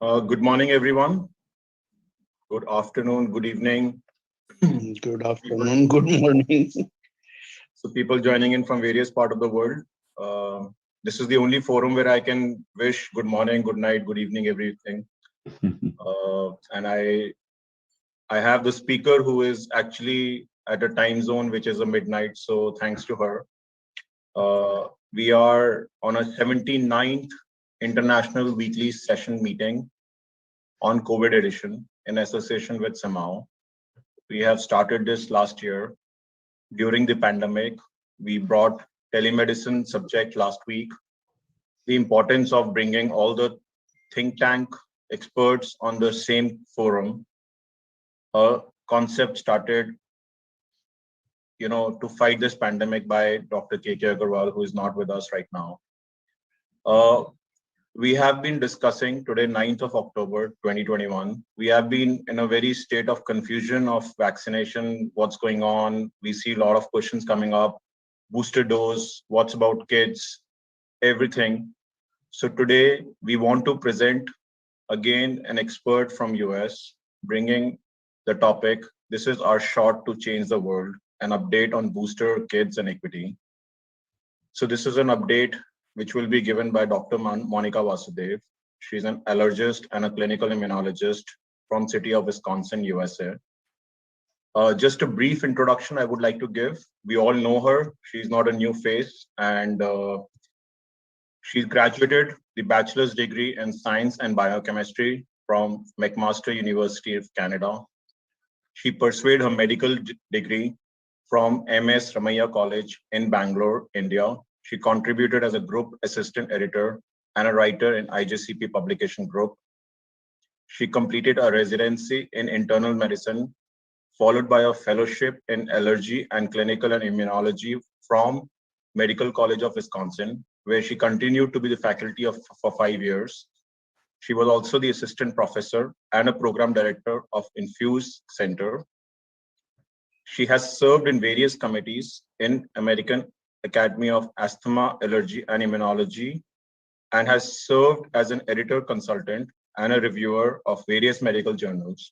Good morning, everyone. Good afternoon, good evening. Good afternoon, good morning. So people joining in from various parts of the world. This is the only forum where I can wish good morning, good night, good evening, everything. And I have the speaker who is actually at a time zone which is a midnight. So thanks to her. We are on a 79th International Weekly Session meeting on COVID edition in association with CMAAO. We have started this last year. During the pandemic, we brought telemedicine subject last week, the importance of bringing all the think tank experts on the same forum. A concept started, to fight this pandemic by Dr. K.K. Agarwal, who is not with us right now. We have been discussing today, 9th of October, 2021. We have been in a very state of confusion of vaccination, what's going on. We see a lot of questions coming up, booster dose, what's about kids, everything. So today we want to present again an expert from US, bringing the topic. This is our shot to change the world, an update on booster, kids and equity. So this is an update which will be given by Dr. Monica Vasude. She's an allergist and a clinical immunologist from city of Wisconsin, USA. Just a brief introduction I would like to give. We all know her. She's not a new face, and she's graduated the bachelor's degree in science and biochemistry from McMaster University of Canada. She pursued her medical degree from MS Ramaiah College in Bangalore, India. She contributed as a group assistant editor and a writer in IJCP publication group. She completed a residency in internal medicine, followed by a fellowship in allergy and clinical and immunology from Medical College of Wisconsin, where she continued to be the faculty for 5 years. She was also the assistant professor and a program director of Infuse Center. She has served in various committees in American Academy of Asthma, Allergy, and Immunology, and has served as an editor consultant and a reviewer of various medical journals.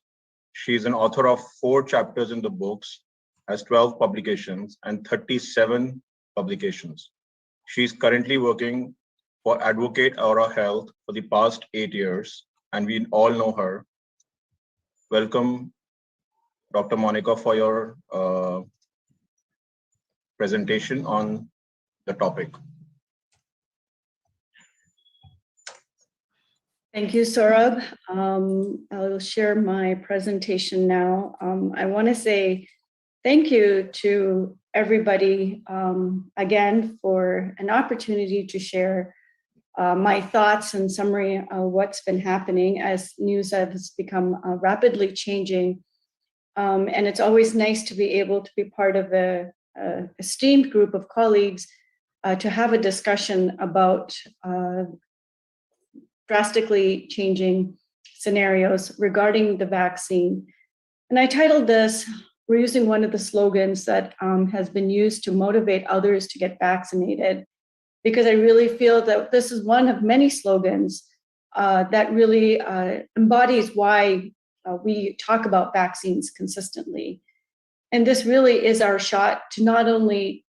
She is an author of 4 chapters in the books, has 12 publications and 37 publications. She is currently working for Advocate Aura Health for the past 8 years, and we all know her. Welcome, Dr. Monica, for your presentation on the topic. Thank you, Saurabh. I'll share my presentation now. I want to say thank you to everybody again for an opportunity to share my thoughts and summary of what's been happening as news has become rapidly changing. And it's always nice to be able to be part of a esteemed group of colleagues to have a discussion about drastically changing scenarios regarding the vaccine. And I titled this, we're using one of the slogans that has been used to motivate others to get vaccinated, because I really feel that this is one of many slogans that really embodies why we talk about vaccines consistently. And this really is our shot to not only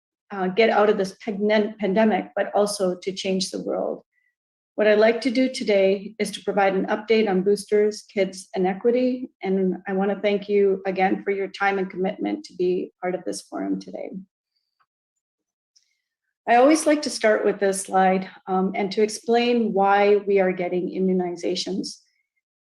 get out of this pandemic, but also to change the world. What I'd like to do today is to provide an update on boosters, kids, and equity. And I want to thank you again for your time and commitment to be part of this forum today. I always like to start with this slide and to explain why we are getting immunizations.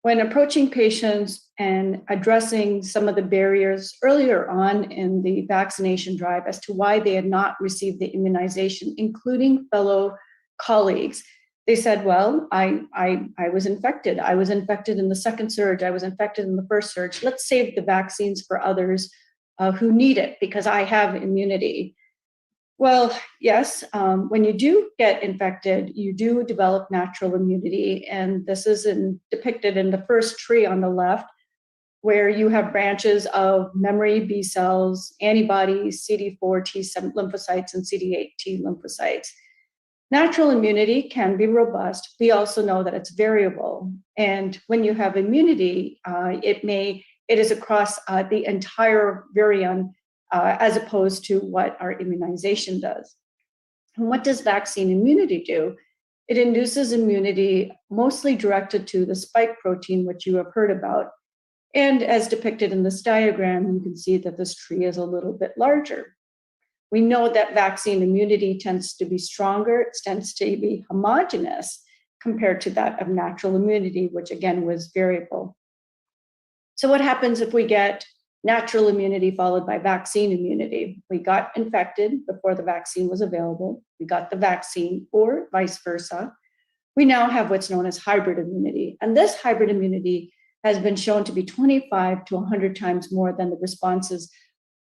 When approaching patients and addressing some of the barriers earlier on in the vaccination drive as to why they had not received the immunization, including fellow colleagues, they said, well, I was infected. I was infected in the second surge. I was infected in the first surge. Let's save the vaccines for others who need it because I have immunity. Well, yes, when you do get infected, you do develop natural immunity. And this is depicted in the first tree on the left, where you have branches of memory B cells, antibodies, CD4 T lymphocytes, and CD8 T lymphocytes. Natural immunity can be robust. We also know that it's variable. And when you have immunity, it is across the entire virion as opposed to what our immunization does. And what does vaccine immunity do? It induces immunity mostly directed to the spike protein, which you have heard about. And as depicted in this diagram, you can see that this tree is a little bit larger. We know that vaccine immunity tends to be stronger, it tends to be homogeneous compared to that of natural immunity, which again was variable. So what happens if we get natural immunity followed by vaccine immunity? We got infected before the vaccine was available. We got the vaccine or vice versa. We now have what's known as hybrid immunity. And this hybrid immunity has been shown to be 25 to 100 times more than the responses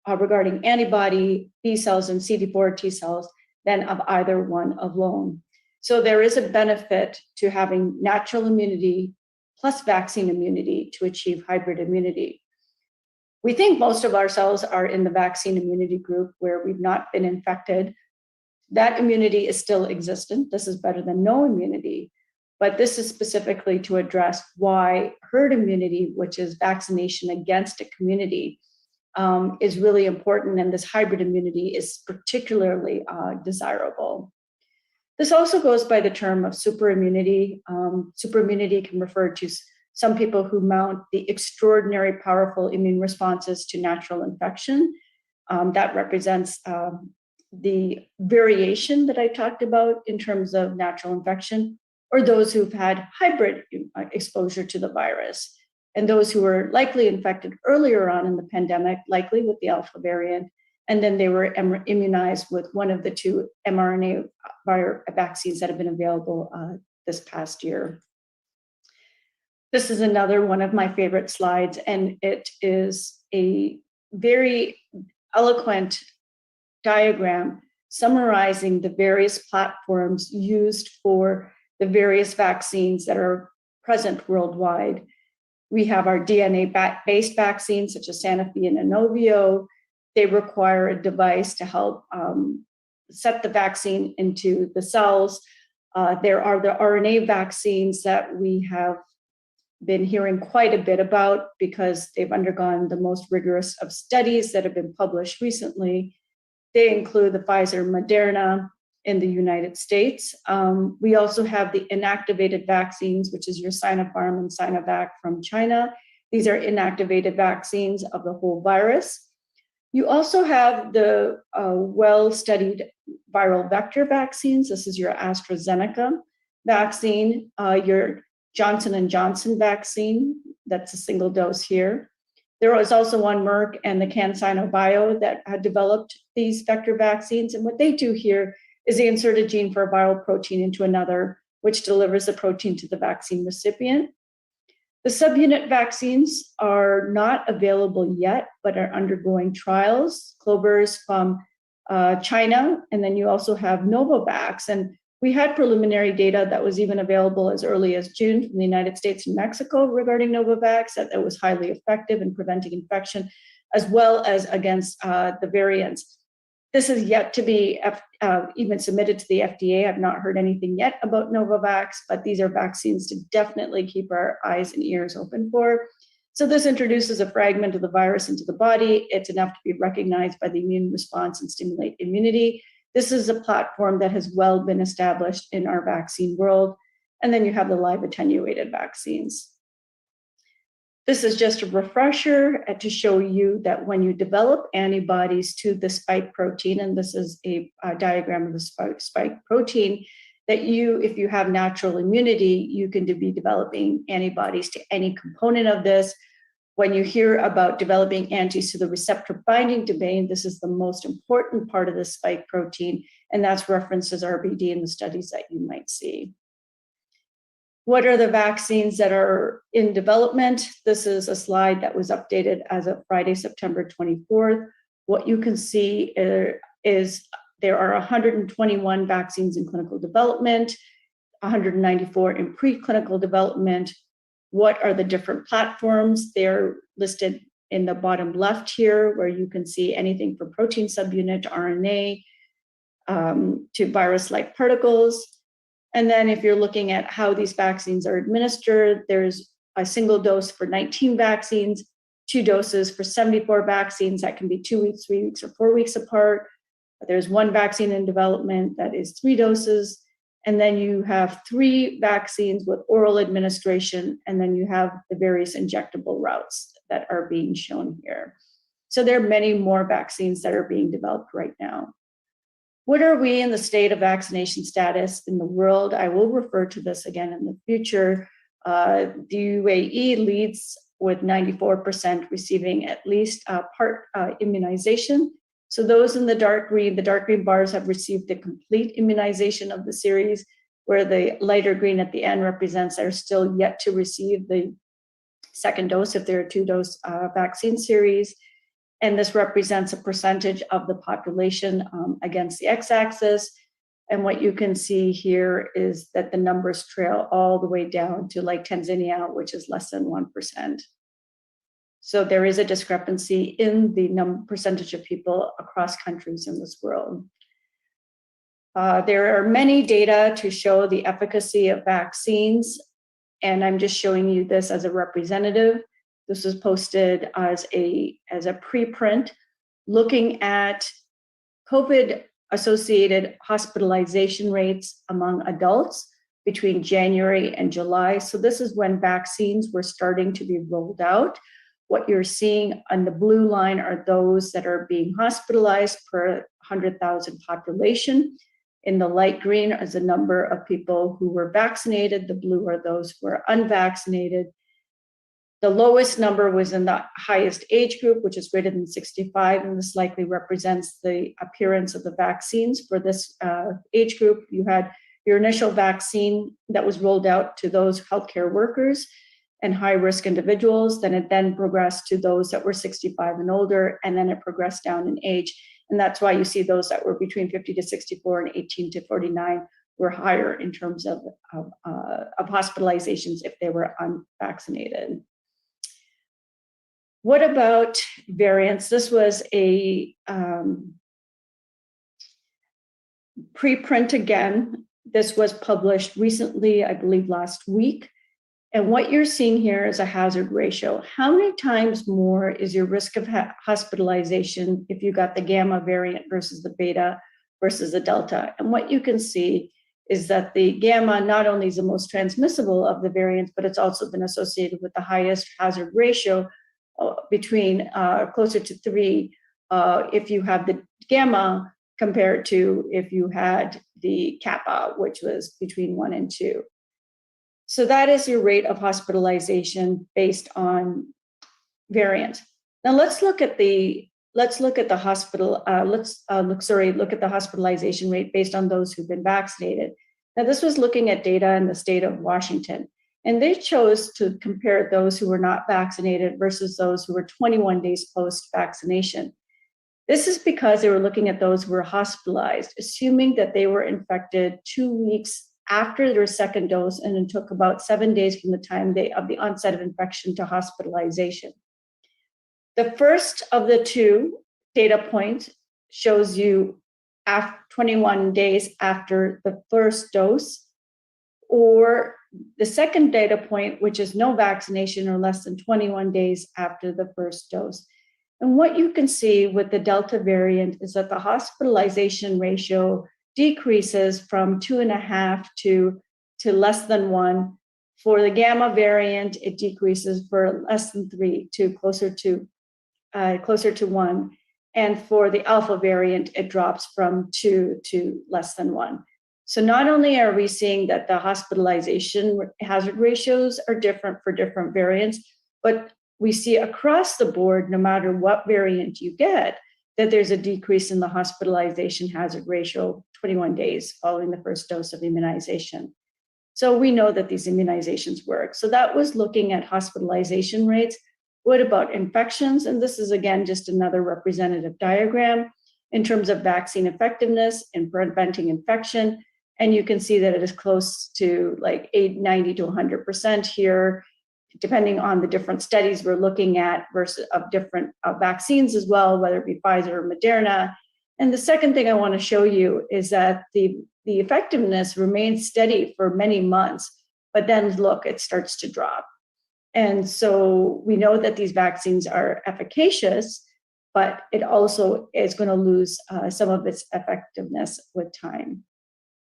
regarding antibody B cells and CD4 T cells than of either one alone. So there is a benefit to having natural immunity plus vaccine immunity to achieve hybrid immunity. We think most of our cells are in the vaccine immunity group where we've not been infected. That immunity is still existent. This is better than no immunity, but this is specifically to address why herd immunity, which is vaccination against a community, is really important, and this hybrid immunity is particularly desirable. This also goes by the term of superimmunity. Superimmunity can refer to some people who mount the extraordinary powerful immune responses to natural infection. That represents the variation that I talked about in terms of natural infection, or those who've had hybrid exposure to the virus. And those who were likely infected earlier on in the pandemic, likely with the Alpha variant, and then they were immunized with one of the two mRNA vaccines that have been available this past year. This is another one of my favorite slides, and it is a very eloquent diagram summarizing the various platforms used for the various vaccines that are present worldwide. We have our DNA-based vaccines, such as Sanofi and Inovio. They require a device to help set the vaccine into the cells. There are the RNA vaccines that we have been hearing quite a bit about because they've undergone the most rigorous of studies that have been published recently. They include the Pfizer and Moderna in the United States. We also have the inactivated vaccines, which is your Sinopharm and Sinovac from China. These are inactivated vaccines of the whole virus. You also have the well-studied viral vector vaccines. This is your AstraZeneca vaccine, your Johnson & Johnson vaccine. That's a single dose here. There was also one Merck and the CanSino Bio that had developed these vector vaccines. And what they do here is they insert a gene for a viral protein into another, which delivers the protein to the vaccine recipient. The subunit vaccines are not available yet, but are undergoing trials. Clover's from China, and then you also have Novavax. And we had preliminary data that was even available as early as June from the United States and Mexico regarding Novavax, that it was highly effective in preventing infection, as well as against the variants. This is yet to be even submitted to the FDA. I've not heard anything yet about Novavax, but these are vaccines to definitely keep our eyes and ears open for. So this introduces a fragment of the virus into the body. It's enough to be recognized by the immune response and stimulate immunity. This is a platform that has well been established in our vaccine world. And then you have the live attenuated vaccines. This is just a refresher to show you that when you develop antibodies to the spike protein, and this is a diagram of the spike protein, that if you have natural immunity, you can be developing antibodies to any component of this. When you hear about developing antibodies to the receptor binding domain, this is the most important part of the spike protein, and that's references RBD in the studies that you might see. What are the vaccines that are in development? This is a slide that was updated as of Friday, September 24th. What you can see is there are 121 vaccines in clinical development, 194 in preclinical development. What are the different platforms? They're listed in the bottom left here, where you can see anything from protein subunit to RNA. to virus-like particles. And then if you're looking at how these vaccines are administered, there's a single dose for 19 vaccines, 2 doses for 74 vaccines that can be 2 weeks, 3 weeks, or 4 weeks apart. There's 1 vaccine in development that is 3 doses. And then you have 3 vaccines with oral administration, and then you have the various injectable routes that are being shown here. So there are many more vaccines that are being developed right now. What are we in the state of vaccination status in the world? I will refer to this again in the future. The UAE leads with 94% receiving at least part immunization. So those in the dark green bars have received the complete immunization of the series, where the lighter green at the end represents they're still yet to receive the second dose if they're a 2-dose vaccine series. And this represents a percentage of the population against the x-axis. And what you can see here is that the numbers trail all the way down to like Tanzania, which is less than 1%. So there is a discrepancy in the percentage of people across countries in this world. There are many data to show the efficacy of vaccines, and I'm just showing you this as a representative. This was posted as a preprint looking at COVID-associated hospitalization rates among adults between January and July. So this is when vaccines were starting to be rolled out. What you're seeing on the blue line are those that are being hospitalized per 100,000 population. In the light green is the number of people who were vaccinated. The blue are those who are unvaccinated. The lowest number was in the highest age group, which is greater than 65, and this likely represents the appearance of the vaccines for this age group. You had your initial vaccine that was rolled out to those healthcare workers and high-risk individuals. Then it progressed to those that were 65 and older, and then it progressed down in age. And that's why you see those that were between 50 to 64 and 18 to 49 were higher in terms of hospitalizations if they were unvaccinated. What about variants? This was a preprint again. This was published recently, I believe last week. And what you're seeing here is a hazard ratio. How many times more is your risk of hospitalization if you got the gamma variant versus the beta versus the delta? And what you can see is that the gamma not only is the most transmissible of the variants, but it's also been associated with the highest hazard ratio between closer to 3 if you have the gamma compared to if you had the kappa, which was between 1 and 2. So that is your rate of hospitalization based on variant. Now let's look at the hospitalization rate based on those who've been vaccinated. Now this was looking at data in the state of Washington, and they chose to compare those who were not vaccinated versus those who were 21 days post-vaccination. This is because they were looking at those who were hospitalized, assuming that they were infected 2 weeks after their second dose, and it took about 7 days from the time of the onset of infection to hospitalization. The first of the 2 data points shows you 21 days after the first dose, or the second data point, which is no vaccination or less than 21 days after the first dose. And what you can see with the Delta variant is that the hospitalization ratio decreases from 2.5 to less than 1. For the Gamma variant, it decreases for less than 3 to closer to 1. And for the Alpha variant, it drops from 2 to less than 1. So not only are we seeing that the hospitalization hazard ratios are different for different variants, but we see across the board, no matter what variant you get, that there's a decrease in the hospitalization hazard ratio 21 days following the first dose of immunization. So we know that these immunizations work. So that was looking at hospitalization rates. What about infections? And this is, again, just another representative diagram in terms of vaccine effectiveness in preventing infection. And you can see that it is close to like 90 to 100% here, depending on the different studies we're looking at versus of different vaccines as well, whether it be Pfizer or Moderna. And the second thing I want to show you is that the effectiveness remains steady for many months, but then look, it starts to drop. And so we know that these vaccines are efficacious, but it also is going to lose some of its effectiveness with time.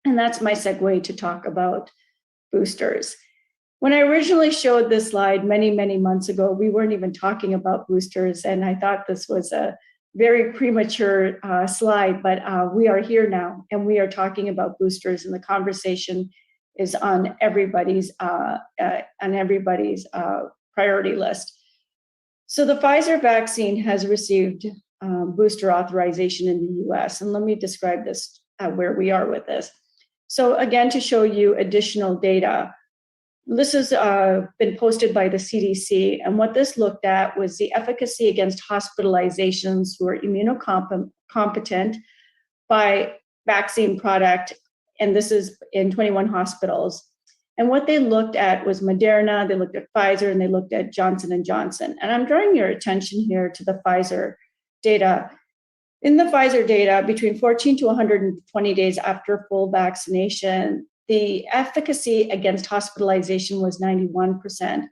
And that's my segue to talk about boosters. When I originally showed this slide many, many months ago, we weren't even talking about boosters, and I thought this was a very premature slide, but we are here now, and we are talking about boosters, and the conversation is on everybody's priority list. So the Pfizer vaccine has received booster authorization in the US, and let me describe this, where we are with this. So again, to show you additional data, this has been posted by the CDC, and what this looked at was the efficacy against hospitalizations who are immunocompetent by vaccine product, and this is in 21 hospitals. And what they looked at was Moderna, they looked at Pfizer, and they looked at Johnson & Johnson. And I'm drawing your attention here to the Pfizer data. In the Pfizer data, between 14 to 120 days after full vaccination, the efficacy against hospitalization was 91%.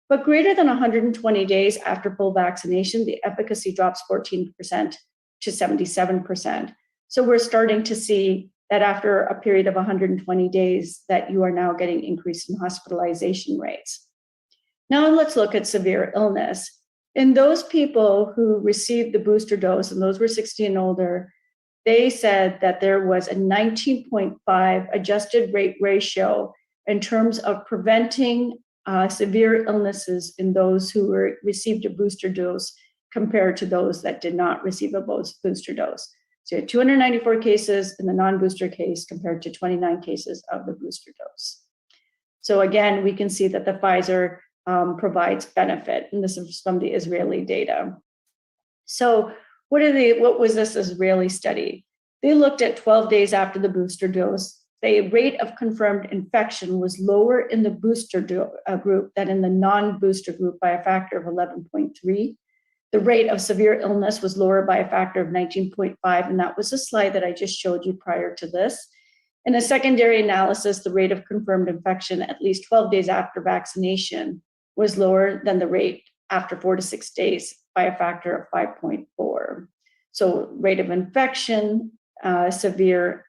But greater than 120 days after full vaccination, the efficacy drops 14% to 77%. So we're starting to see that after a period of 120 days, that you are now getting increase in hospitalization rates. Now let's look at severe illness. In those people who received the booster dose, and those were 60 and older, they said that there was a 19.5 adjusted rate ratio in terms of preventing severe illnesses in those who received a booster dose compared to those that did not receive a booster dose. So you had 294 cases in the non-booster case compared to 29 cases of the booster dose. So again, we can see that the Pfizer provides benefit, and this is from the Israeli data. So what was this Israeli study? They looked at 12 days after the booster dose. The rate of confirmed infection was lower in the booster group than in the non-booster group by a factor of 11.3. The rate of severe illness was lower by a factor of 19.5, and that was a slide that I just showed you prior to this. In a secondary analysis, the rate of confirmed infection at least 12 days after vaccination was lower than the rate after 4 to 6 days by a factor of 5.4. So rate of infection, severe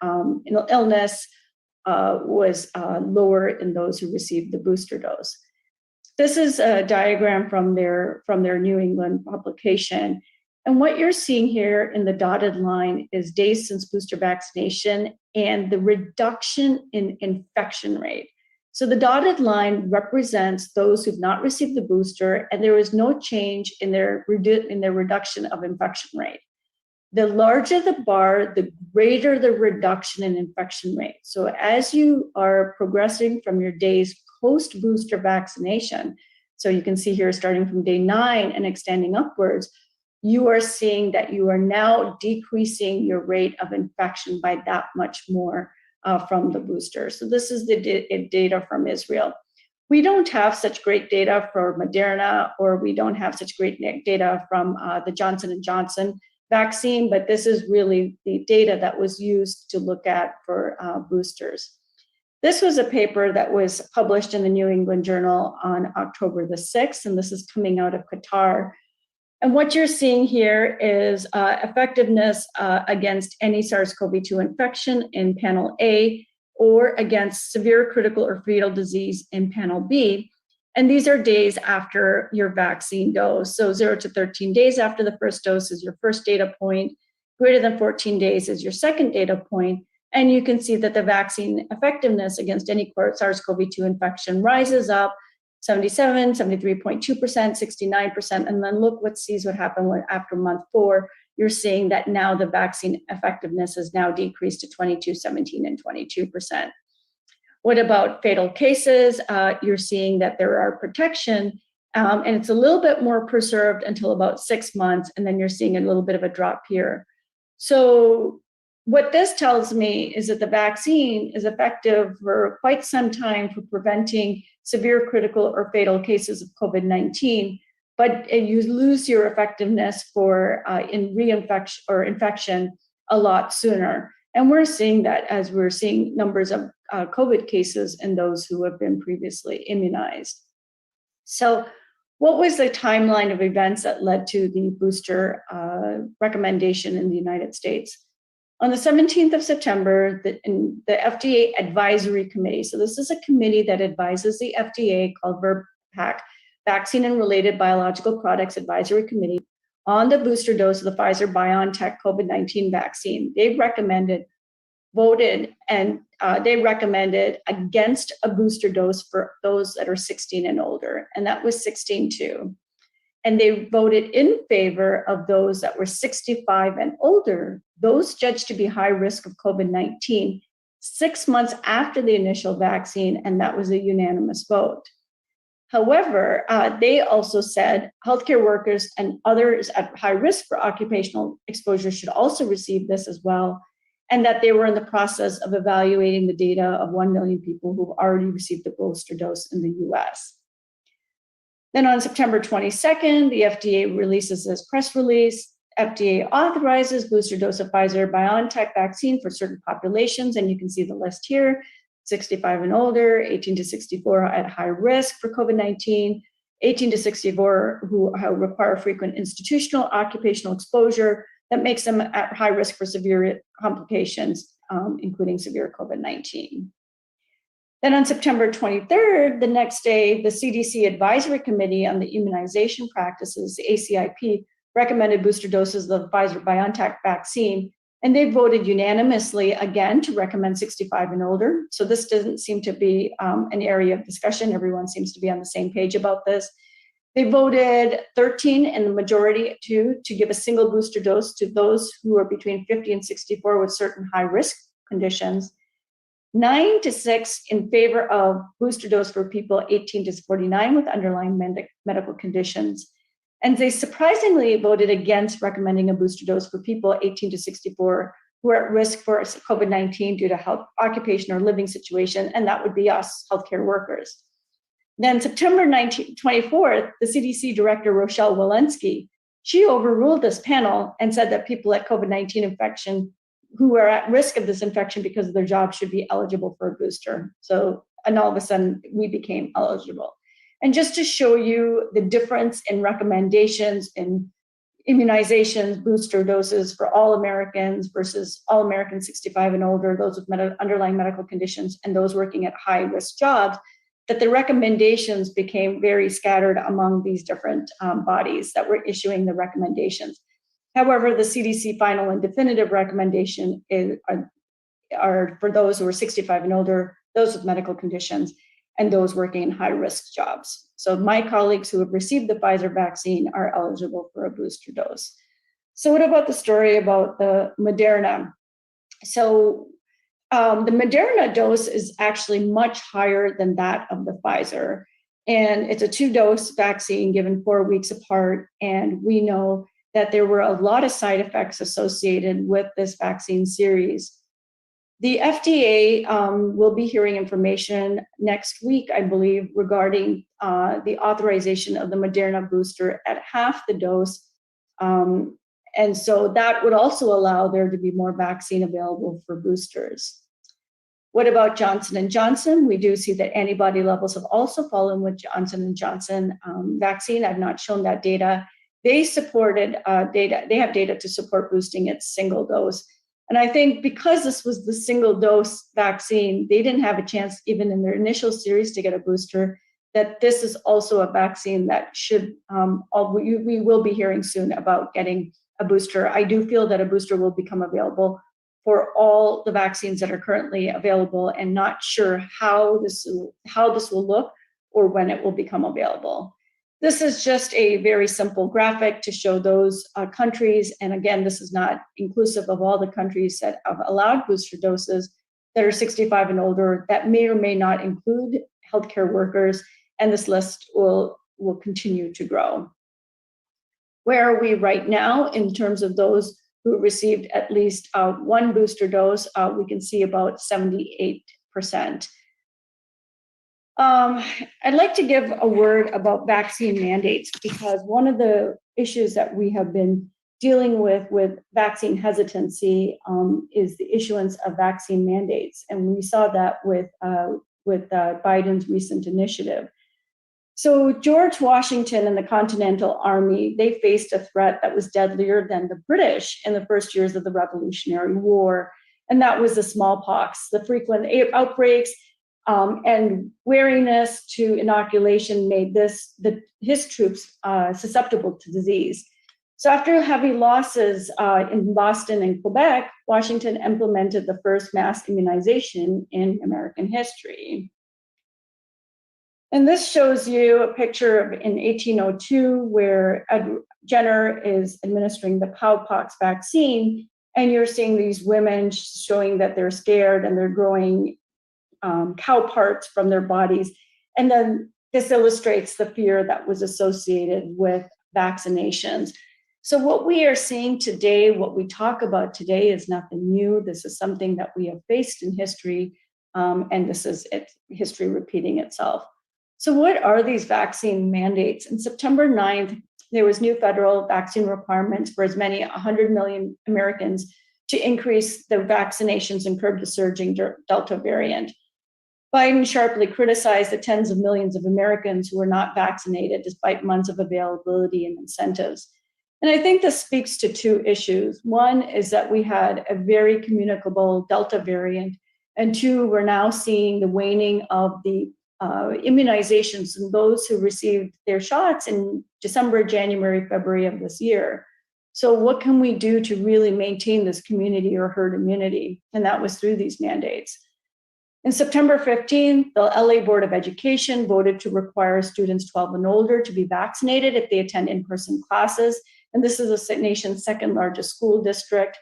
illness was lower in those who received the booster dose. This is a diagram from their New England publication. And what you're seeing here in the dotted line is days since booster vaccination and the reduction in infection rate. So the dotted line represents those who've not received the booster, and there is no change in their reduction of infection rate. The larger the bar, the greater the reduction in infection rate. So as you are progressing from your days post-booster vaccination, so you can see here starting from day 9 and extending upwards, you are seeing that you are now decreasing your rate of infection by that much more from the booster. So this is the data from Israel. We don't have such great data for Moderna, or we don't have such great data from the Johnson & Johnson vaccine, but this is really the data that was used to look at for boosters. This was a paper that was published in the New England Journal on October the 6th, and this is coming out of Qatar. And what you're seeing here is effectiveness against any SARS-CoV-2 infection in panel A, or against severe critical or fatal disease in panel B. And these are days after your vaccine dose. So 0 to 13 days after the first dose is your first data point, greater than 14 days is your second data point. And you can see that the vaccine effectiveness against any SARS-CoV-2 infection rises up 77, 73.2%, 69%. And then look what happened after month 4. You're seeing that now the vaccine effectiveness has now decreased to 22, 17, and 22%. What about fatal cases? You're seeing that there are protection, and it's a little bit more preserved until about 6 months, and then you're seeing a little bit of a drop here. So what this tells me is that the vaccine is effective for quite some time for preventing severe critical or fatal cases of COVID-19, but you lose your effectiveness for in reinfection or infection a lot sooner. And we're seeing that as we're seeing numbers of COVID cases in those who have been previously immunized. So what was the timeline of events that led to the booster recommendation in the United States? On the 17th of September, the FDA Advisory Committee, so this is a committee that advises the FDA called VRBPAC, Vaccine and Related Biological Products Advisory Committee, on the booster dose of the Pfizer-BioNTech COVID-19 vaccine. They voted against a booster dose for those that are 16 and older, and that was 16-2. And they voted in favor of those that were 65 and older, those judged to be high risk of COVID-19, 6 months after the initial vaccine, and that was a unanimous vote. However, they also said healthcare workers and others at high risk for occupational exposure should also receive this as well, and that they were in the process of evaluating the data of 1 million people who've already received the booster dose in the US. Then on September 22nd, the FDA releases this press release. FDA authorizes booster dose of Pfizer-BioNTech vaccine for certain populations, and you can see the list here: 65 and older, 18 to 64 at high risk for COVID-19, 18 to 64 who require frequent institutional occupational exposure that makes them at high risk for severe complications, including severe COVID-19. Then on September 23rd, the next day, the CDC Advisory Committee on the Immunization Practices, the ACIP, recommended booster doses of the Pfizer-BioNTech vaccine, and they voted unanimously again to recommend 65 and older. So this doesn't seem to be an area of discussion. Everyone seems to be on the same page about this. They voted 13 in the majority to give a single booster dose to those who are between 50 and 64 with certain high risk conditions. 9-6 in favor of booster dose for people 18 to 49 with underlying medical conditions. And they surprisingly voted against recommending a booster dose for people 18 to 64 who are at risk for COVID-19 due to health, occupation, or living situation, and that would be us, healthcare workers. Then September 24th, the CDC director, Rochelle Walensky, she overruled this panel and said that people at COVID-19 infection who are at risk of this infection because of their job should be eligible for a booster. So, and all of a sudden we became eligible. And just to show you the difference in recommendations in immunizations, booster doses for all Americans versus all Americans 65 and older, those with underlying medical conditions, and those working at high risk jobs, that the recommendations became very scattered among these different bodies that were issuing the recommendations. However, the CDC final and definitive recommendation are for those who are 65 and older, those with medical conditions, and those working in high-risk jobs. So my colleagues who have received the Pfizer vaccine are eligible for a booster dose. So what about the story about the Moderna? So the Moderna dose is actually much higher than that of the Pfizer. And it's a 2-dose vaccine given 4 weeks apart. And we know that there were a lot of side effects associated with this vaccine series. The FDA will be hearing information next week, I believe, regarding the authorization of the Moderna booster at half the dose. And so that would also allow there to be more vaccine available for boosters. What about Johnson & Johnson? We do see that antibody levels have also fallen with Johnson & Johnson vaccine. I've not shown that data. They supported data. They have data to support boosting its single dose. And I think because this was the single dose vaccine, they didn't have a chance, even in their initial series, to get a booster, that this is also a vaccine that should, we will be hearing soon about getting a booster. I do feel that a booster will become available for all the vaccines that are currently available, and not sure how this will look or when it will become available. This is just a very simple graphic to show those countries. And again, this is not inclusive of all the countries that have allowed booster doses that are 65 and older. That may or may not include healthcare workers, and this list will continue to grow. Where are we right now in terms of those who received at least one booster dose? We can see about 78%. I'd like to give a word about vaccine mandates, because one of the issues that we have been dealing with vaccine hesitancy is the issuance of vaccine mandates. And we saw that with Biden's recent initiative. So George Washington and the Continental Army, they faced a threat that was deadlier than the British in the first years of the Revolutionary War. And that was the smallpox. The frequent outbreaks and wariness to inoculation made his troops susceptible to disease. So after heavy losses in Boston and Quebec, Washington implemented the first mass immunization in American history. And this shows you a picture of in 1802 where Jenner is administering the cowpox vaccine, and you're seeing these women showing that they're scared and they're growing cow parts from their bodies. And then this illustrates the fear that was associated with vaccinations. So what we are seeing today, what we talk about today is nothing new. This is something that we have faced in history, and this is history repeating itself. So what are these vaccine mandates? On September 9th, there was new federal vaccine requirements for as many 100 million Americans to increase the vaccinations and curb the surging Delta variant. Biden sharply criticized the tens of millions of Americans who were not vaccinated despite months of availability and incentives. And I think this speaks to two issues. One is that we had a very communicable Delta variant, and two, we're now seeing the waning of the immunizations in those who received their shots in December, January, February of this year. So what can we do to really maintain this community or herd immunity? And that was through these mandates. In September 15th, the LA Board of Education voted to require students 12 and older to be vaccinated if they attend in-person classes. And this is the nation's second largest school district.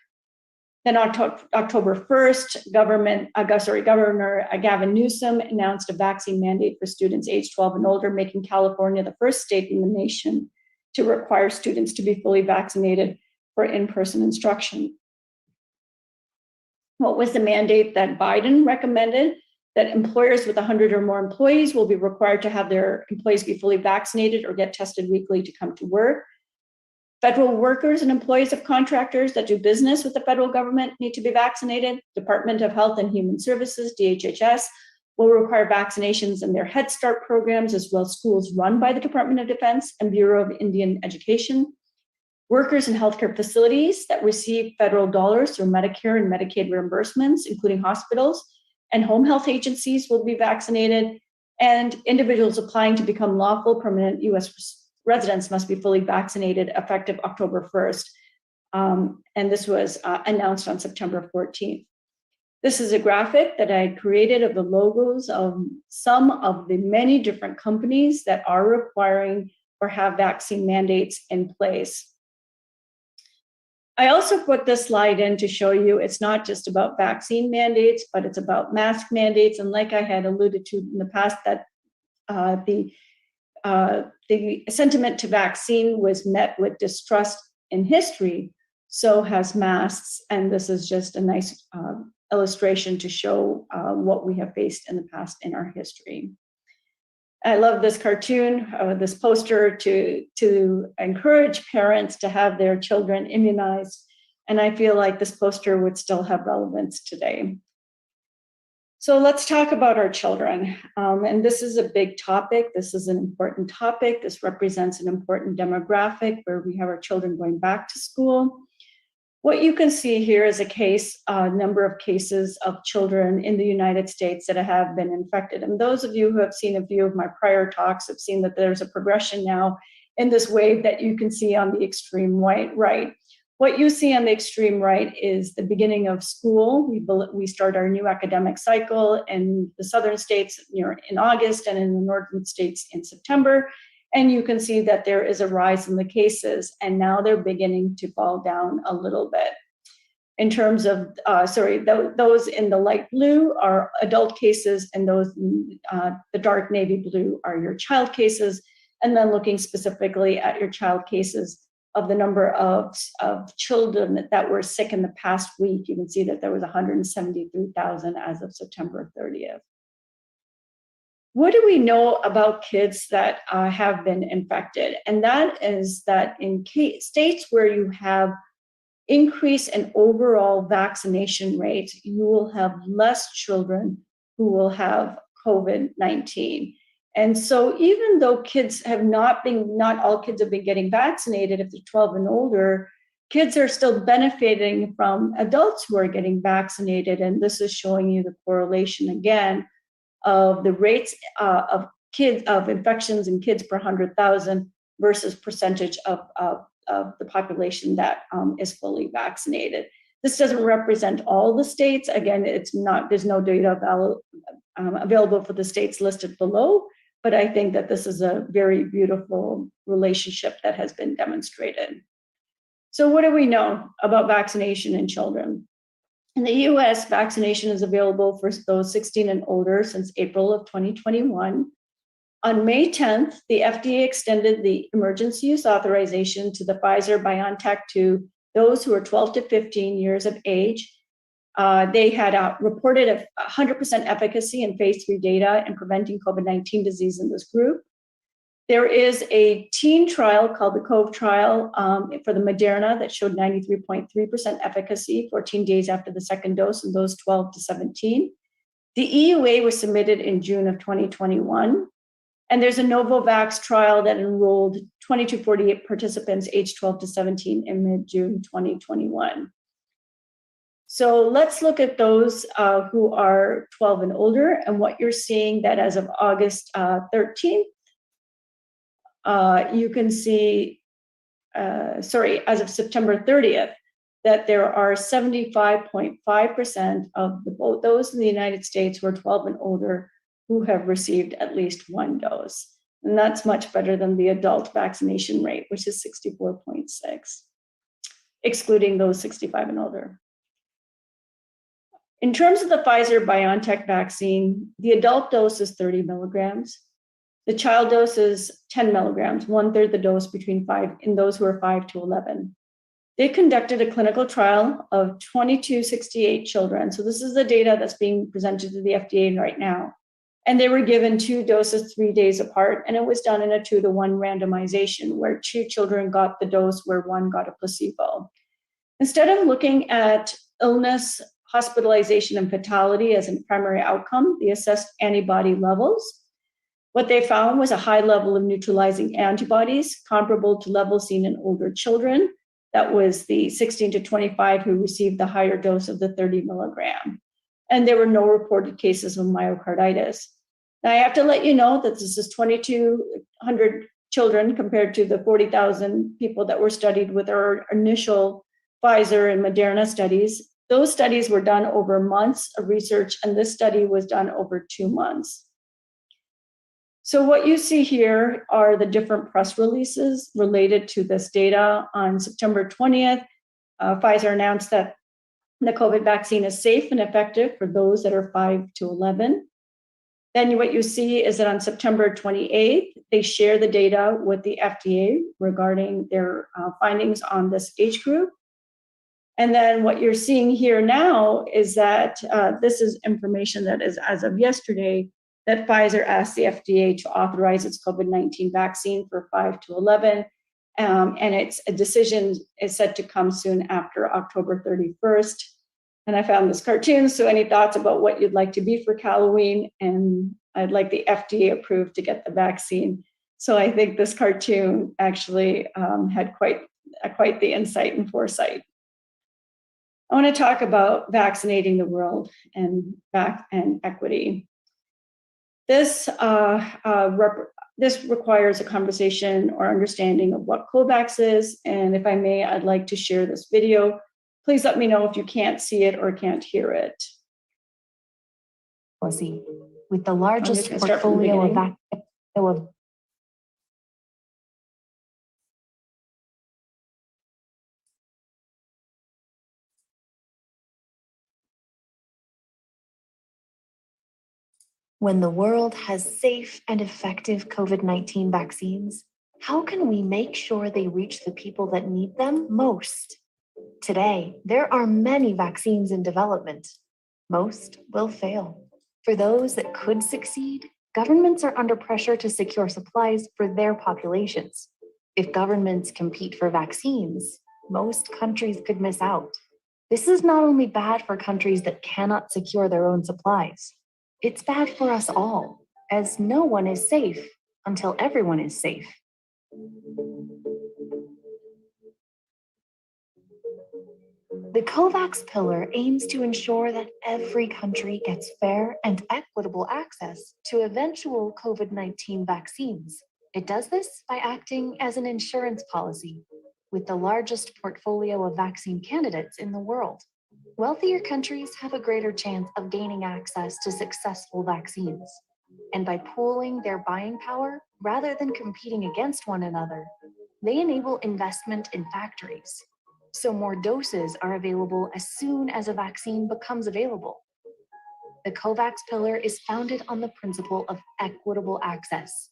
Then October 1st, Governor Gavin Newsom announced a vaccine mandate for students age 12 and older, making California the first state in the nation to require students to be fully vaccinated for in-person instruction. What was the mandate that Biden recommended? That employers with 100 or more employees will be required to have their employees be fully vaccinated or get tested weekly to come to work. Federal workers and employees of contractors that do business with the federal government need to be vaccinated. Department of Health and Human Services, DHHS, will require vaccinations in their Head Start programs, as well as schools run by the Department of Defense and Bureau of Indian Education. Workers in healthcare facilities that receive federal dollars through Medicare and Medicaid reimbursements, including hospitals and home health agencies, will be vaccinated. And individuals applying to become lawful permanent U.S. residents must be fully vaccinated effective October 1st. And this was announced on September 14th. This is a graphic that I created of the logos of some of the many different companies that are requiring or have vaccine mandates in place. I also put this slide in to show you it's not just about vaccine mandates, but it's about mask mandates. And like I had alluded to in the past, that the sentiment to vaccine was met with distrust in history, so has masks. And this is just a nice illustration to show what we have faced in the past in our history. I love this cartoon, this poster to encourage parents to have their children immunized. And I feel like this poster would still have relevance today. So let's talk about our children. And this is a big topic. This is an important topic. This represents an important demographic where we have our children going back to school. What you can see here is a number of cases of children in the United States that have been infected. And those of you who have seen a few of my prior talks have seen that there's a progression now in this wave that you can see on the extreme right. What you see on the extreme right is the beginning of school. We start our new academic cycle in the southern states in August and in the northern states in September. And you can see that there is a rise in the cases, and now they're beginning to fall down a little bit. In terms of, those in the light blue are adult cases, and those the dark navy blue are your child cases. And then looking specifically at your child cases of the number of children that were sick in the past week, you can see that there was 173,000 as of September 30th. What do we know about kids that have been infected? And that is that in states where you have increase in overall vaccination rates, you will have less children who will have COVID-19. And so even though kids have not all kids have been getting vaccinated if they're 12 and older, kids are still benefiting from adults who are getting vaccinated. And this is showing you the correlation again of the rates of infections in kids per 100,000 versus percentage of the population that is fully vaccinated. This doesn't represent all the states. Again, there's no data available for the states listed below, but I think that this is a very beautiful relationship that has been demonstrated. So what do we know about vaccination in children? In the US, vaccination is available for those 16 and older since April of 2021. On May 10th, the FDA extended the emergency use authorization to the Pfizer-BioNTech to those who are 12 to 15 years of age. They had reported a 100% efficacy in phase 3 data in preventing COVID-19 disease in this group. There is a teen trial called the COVE trial for the Moderna that showed 93.3% efficacy 14 days after the second dose in those 12 to 17. The EUA was submitted in June of 2021. And there's a Novavax trial that enrolled 2248 participants aged 12 to 17 in mid-June 2021. So let's look at those who are 12 and older, and what you're seeing that as of August 13th, you can see, as of September 30th, that there are 75.5% of those in the United States who are 12 and older who have received at least one dose. And that's much better than the adult vaccination rate, which is 64.6, excluding those 65 and older. In terms of the Pfizer-BioNTech vaccine, the adult dose is 30 milligrams. The child dose is 10 milligrams, 1/3 the dose in those who are 5 to 11. They conducted a clinical trial of 2268 children. So this is the data that's being presented to the FDA right now. And they were given 2 doses 3 days apart, and it was done in a 2-to-1 randomization where 2 children got the dose where 1 got a placebo. Instead of looking at illness, hospitalization, and fatality as a primary outcome, they assessed antibody levels. What they found was a high level of neutralizing antibodies comparable to levels seen in older children. That was the 16 to 25 who received the higher dose of the 30 milligram. And there were no reported cases of myocarditis. Now, I have to let you know that this is 2,200 children compared to the 40,000 people that were studied with our initial Pfizer and Moderna studies. Those studies were done over months of research, and this study was done over 2 months. So what you see here are the different press releases related to this data. On September 20th, Pfizer announced that the COVID vaccine is safe and effective for those that are 5 to 11. Then what you see is that on September 28th, they share the data with the FDA regarding their findings on this age group. And then what you're seeing here now is that this is information that is as of yesterday, that Pfizer asked the FDA to authorize its COVID-19 vaccine for 5 to 11. And it's a decision is set to come soon after October 31st. And I found this cartoon, so any thoughts about what you'd like to be for Halloween? And I'd like the FDA approved to get the vaccine. So I think this cartoon actually had quite the insight and foresight. I want to talk about vaccinating the world and equity. This requires a conversation or understanding of what COVAX is. And if I may, I'd like to share this video. Please let me know if you can't see it or can't hear it. Policy with the largest portfolio of When the world has safe and effective COVID-19 vaccines, how can we make sure they reach the people that need them most? Today, there are many vaccines in development. Most will fail. For those that could succeed, Governments are under pressure to secure supplies for their populations. If governments compete for vaccines, most countries could miss out. This is not only bad for countries that cannot secure their own supplies, it's bad for us all, as no one is safe until everyone is safe. The COVAX pillar aims to ensure that every country gets fair and equitable access to eventual COVID-19 vaccines. It does this by acting as an insurance policy with the largest portfolio of vaccine candidates in the world. Wealthier countries have a greater chance of gaining access to successful vaccines. And by pooling their buying power rather than competing against one another, they enable investment in factories. So more doses are available as soon as a vaccine becomes available. The COVAX pillar is founded on the principle of equitable access.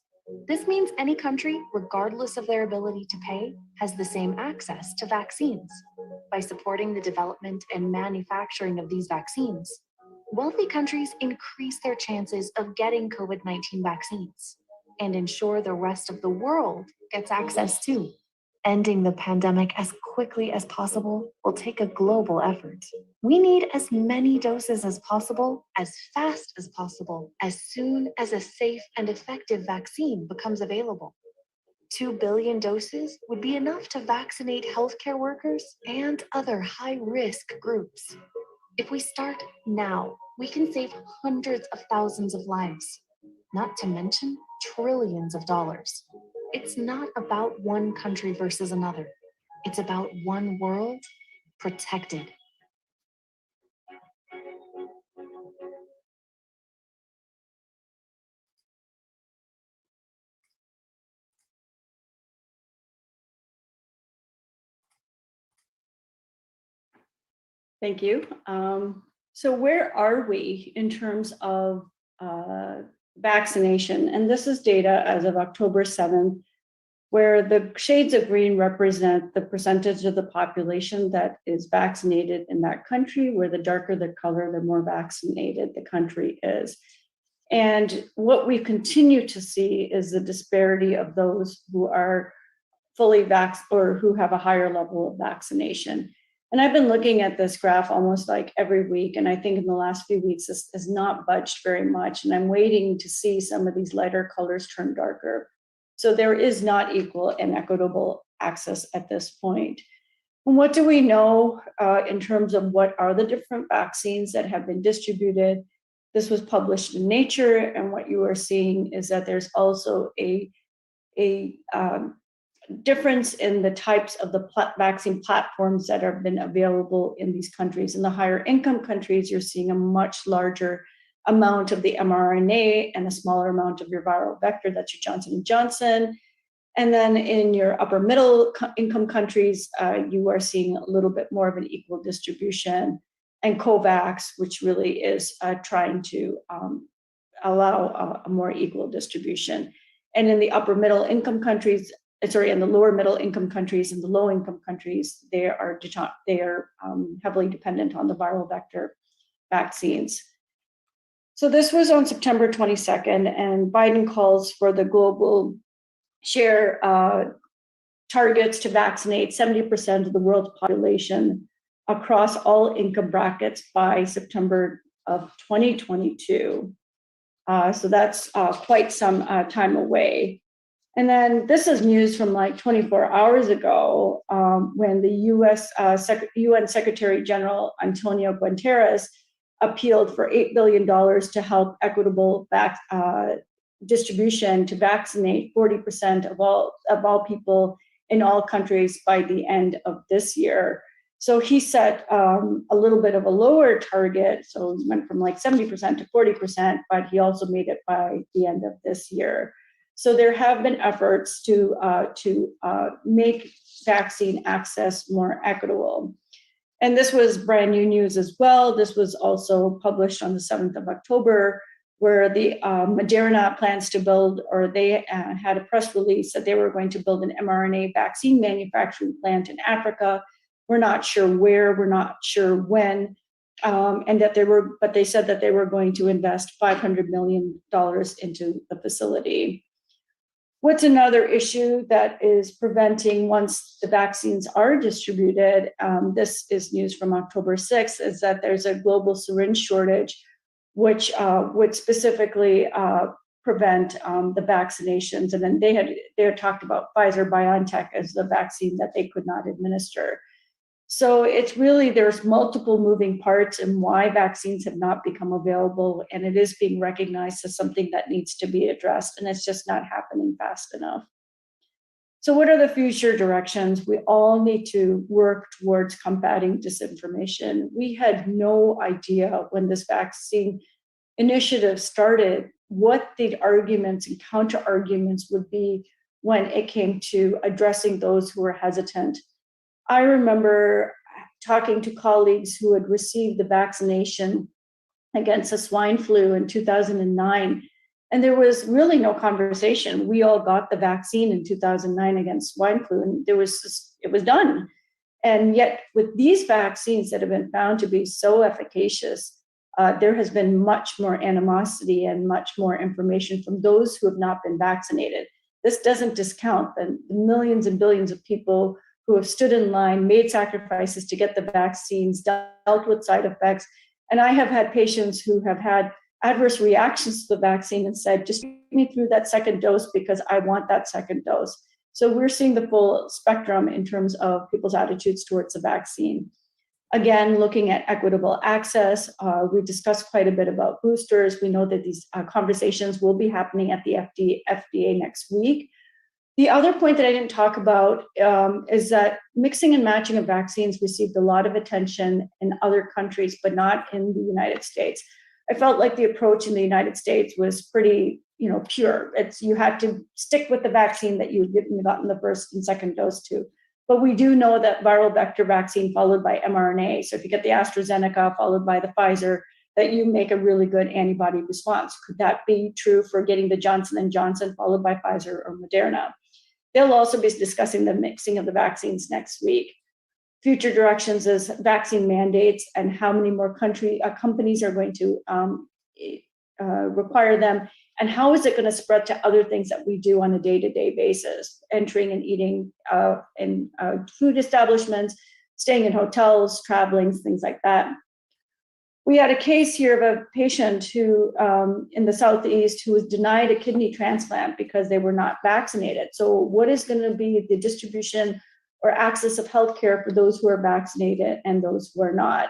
This means any country, regardless of their ability to pay, has the same access to vaccines. By supporting the development and manufacturing of these vaccines, wealthy countries increase their chances of getting COVID-19 vaccines and ensure the rest of the world gets access too. Ending the pandemic as quickly as possible will take a global effort. We need as many doses as possible, as fast as possible, as soon as a safe and effective vaccine becomes available. 2 billion doses would be enough to vaccinate healthcare workers and other high-risk groups. If we start now, we can save hundreds of thousands of lives, not to mention trillions of dollars. It's not about one country versus another. It's about one world protected. Thank you. So where are we in terms of vaccination? And this is data as of October 7th, where the shades of green represent the percentage of the population that is vaccinated in that country, where the darker the color, the more vaccinated the country is. And what we continue to see is the disparity of those who are fully vaxxed or who have a higher level of vaccination. And I've been looking at this graph almost like every week, and I think in the last few weeks this has not budged very much, and I'm waiting to see some of these lighter colors turn darker. So there is not equal and equitable access at this point. And what do we know in terms of what are the different vaccines that have been distributed? This was published in Nature, and what you are seeing is that there's also a difference in the types of the vaccine platforms that have been available in these countries. In the higher income countries, you're seeing a much larger amount of the mRNA and a smaller amount of your viral vector, that's your Johnson & Johnson. And then in your upper middle income countries, you are seeing a little bit more of an equal distribution. And COVAX, which really is trying to allow a more equal distribution. And in the upper middle income countries, in the lower middle income countries and the low income countries, they are heavily dependent on the viral vector vaccines. So this was on September 22nd, and Biden calls for the global share targets to vaccinate 70% of the world's population across all income brackets by September of 2022. So that's quite some time away. And then this is news from like 24 hours ago when the UN Secretary General Antonio Guterres appealed for $8 billion to help equitable distribution to vaccinate 40% of all people in all countries by the end of this year. So he set a little bit of a lower target. So he went from like 70% to 40%, but he also made it by the end of this year. So there have been efforts to make vaccine access more equitable. And this was brand new news as well. This was also published on the 7th of October, where the Moderna plans to build, or they had a press release that they were going to build an mRNA vaccine manufacturing plant in Africa. We're not sure where, we're not sure when, and that they said that they were going to invest $500 million into the facility. What's another issue that is preventing, once the vaccines are distributed, this is news from October 6th, is that there's a global syringe shortage, which would specifically prevent the vaccinations. And then they had talked about Pfizer-BioNTech as the vaccine that they could not administer. So it's really, there's multiple moving parts in why vaccines have not become available, and it is being recognized as something that needs to be addressed, and it's just not happening fast enough. So what are the future directions? We all need to work towards combating disinformation. We had no idea when this vaccine initiative started what the arguments and counter arguments would be when it came to addressing those who were hesitant. I remember talking to colleagues who had received the vaccination against the swine flu in 2009, and there was really no conversation. We all got the vaccine in 2009 against swine flu, and it was done. And yet, with these vaccines that have been found to be so efficacious, there has been much more animosity and much more information from those who have not been vaccinated. This doesn't discount the millions and billions of people who have stood in line, made sacrifices to get the vaccines, dealt with side effects. And I have had patients who have had adverse reactions to the vaccine and said, just get me through that second dose because I want that second dose. So we're seeing the full spectrum in terms of people's attitudes towards the vaccine. Again, looking at equitable access, we discussed quite a bit about boosters. We know that these conversations will be happening at the FDA next week. The other point that I didn't talk about is that mixing and matching of vaccines received a lot of attention in other countries, but not in the United States. I felt like the approach in the United States was pretty, pure. You had to stick with the vaccine that you'd gotten the first and second dose to. But we do know that viral vector vaccine followed by mRNA, so if you get the AstraZeneca followed by the Pfizer, that you make a really good antibody response. Could that be true for getting the Johnson & Johnson followed by Pfizer or Moderna? They'll also be discussing the mixing of the vaccines next week. Future directions is vaccine mandates and how many more companies are going to require them, and how is it going to spread to other things that we do on a day-to-day basis, entering and eating in food establishments, staying in hotels, traveling, things like that. We had a case here of a patient who in the Southeast who was denied a kidney transplant because they were not vaccinated. So what is going to be the distribution or access of healthcare for those who are vaccinated and those who are not?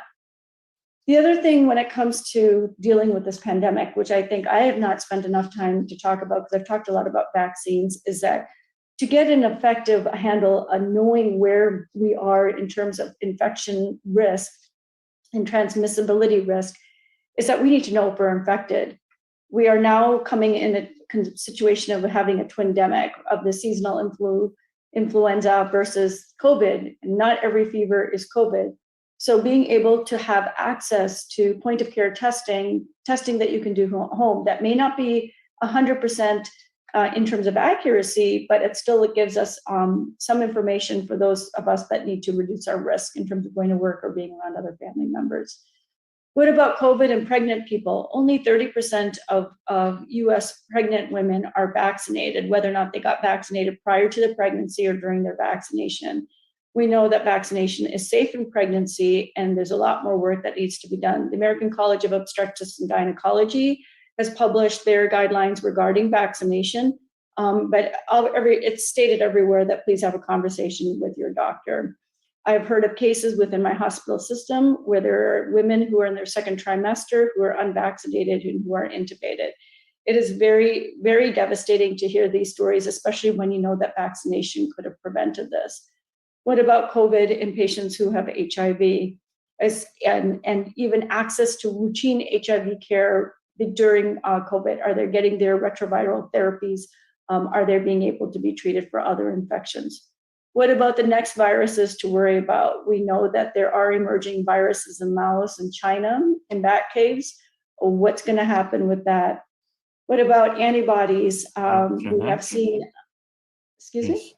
The other thing when it comes to dealing with this pandemic, which I think I have not spent enough time to talk about because I've talked a lot about vaccines, is that to get an effective handle on knowing where we are in terms of infection risk and transmissibility risk is that we need to know if we're infected. We are now coming in a situation of having a twindemic of the seasonal influenza versus COVID. Not every fever is COVID. So being able to have access to point of care testing that you can do home, that may not be 100% in terms of accuracy, but it gives us some information for those of us that need to reduce our risk in terms of going to work or being around other family members. What about COVID and pregnant people? Only 30% of US pregnant women are vaccinated, whether or not they got vaccinated prior to the pregnancy or during their vaccination. We know that vaccination is safe in pregnancy, and there's a lot more work that needs to be done. The American College of Obstetrics and Gynecology has published their guidelines regarding vaccination, but it's stated everywhere that please have a conversation with your doctor. I've heard of cases within my hospital system where there are women who are in their second trimester who are unvaccinated and who are intubated. It is very, very devastating to hear these stories, especially when you know that vaccination could have prevented this. What about COVID in patients who have HIV and even access to routine HIV care during COVID? Are they getting their retroviral therapies? Are they being able to be treated for other infections? What about the next viruses to worry about? We know that there are emerging viruses in Laos and China in bat caves. What's going to happen with that? What about antibodies? We have seen, excuse me?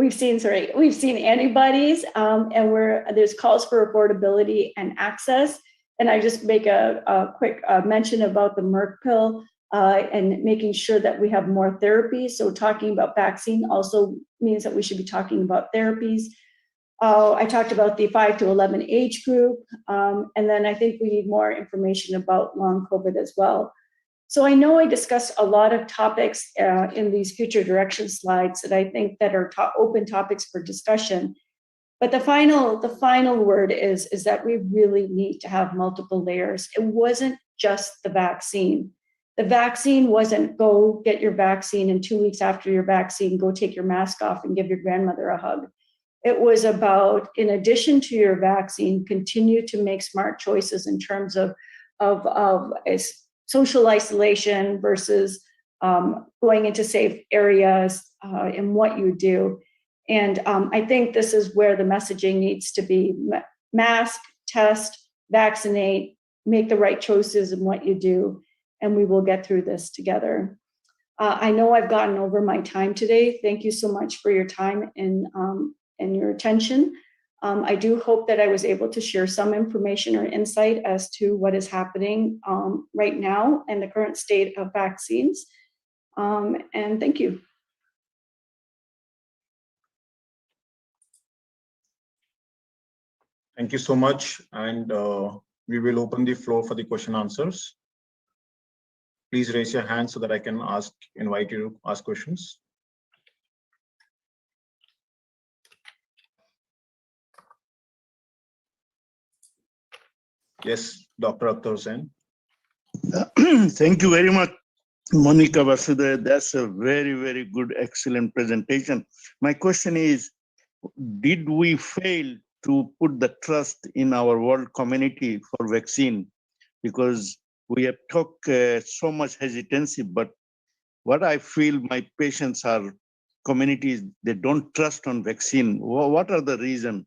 we've seen antibodies, and there's calls for affordability and access. And I just make a quick mention about the Merck pill and making sure that we have more therapies. So talking about vaccine also means that we should be talking about therapies. I talked about the 5 to 11 age group, and then I think we need more information about long COVID as well. So I know I discussed a lot of topics in these future direction slides that I think that are open topics for discussion. But the final word is that we really need to have multiple layers. It wasn't just the vaccine. The vaccine wasn't go get your vaccine and 2 weeks after your vaccine, go take your mask off and give your grandmother a hug. It was about, in addition to your vaccine, continue to make smart choices in terms of social isolation versus going into safe areas and what you do. And I think this is where the messaging needs to be: mask, test, vaccinate, make the right choices in what you do, and we will get through this together. I know I've gotten over my time today. Thank you so much for your time and your attention. I do hope that I was able to share some information or insight as to what is happening right now and the current state of vaccines. And thank you. Thank you so much. And we will open the floor for the question answers. Please raise your hand so that I can invite you to ask questions. Yes, Dr. Akhtar Hussain. Thank you very much, Monica Vasude. That's a very, very good, excellent presentation. My question is, did we fail to put the trust in our world community for vaccine? Because we have talked so much hesitancy, but what I feel my patients are communities, they don't trust on vaccine. What are the reasons?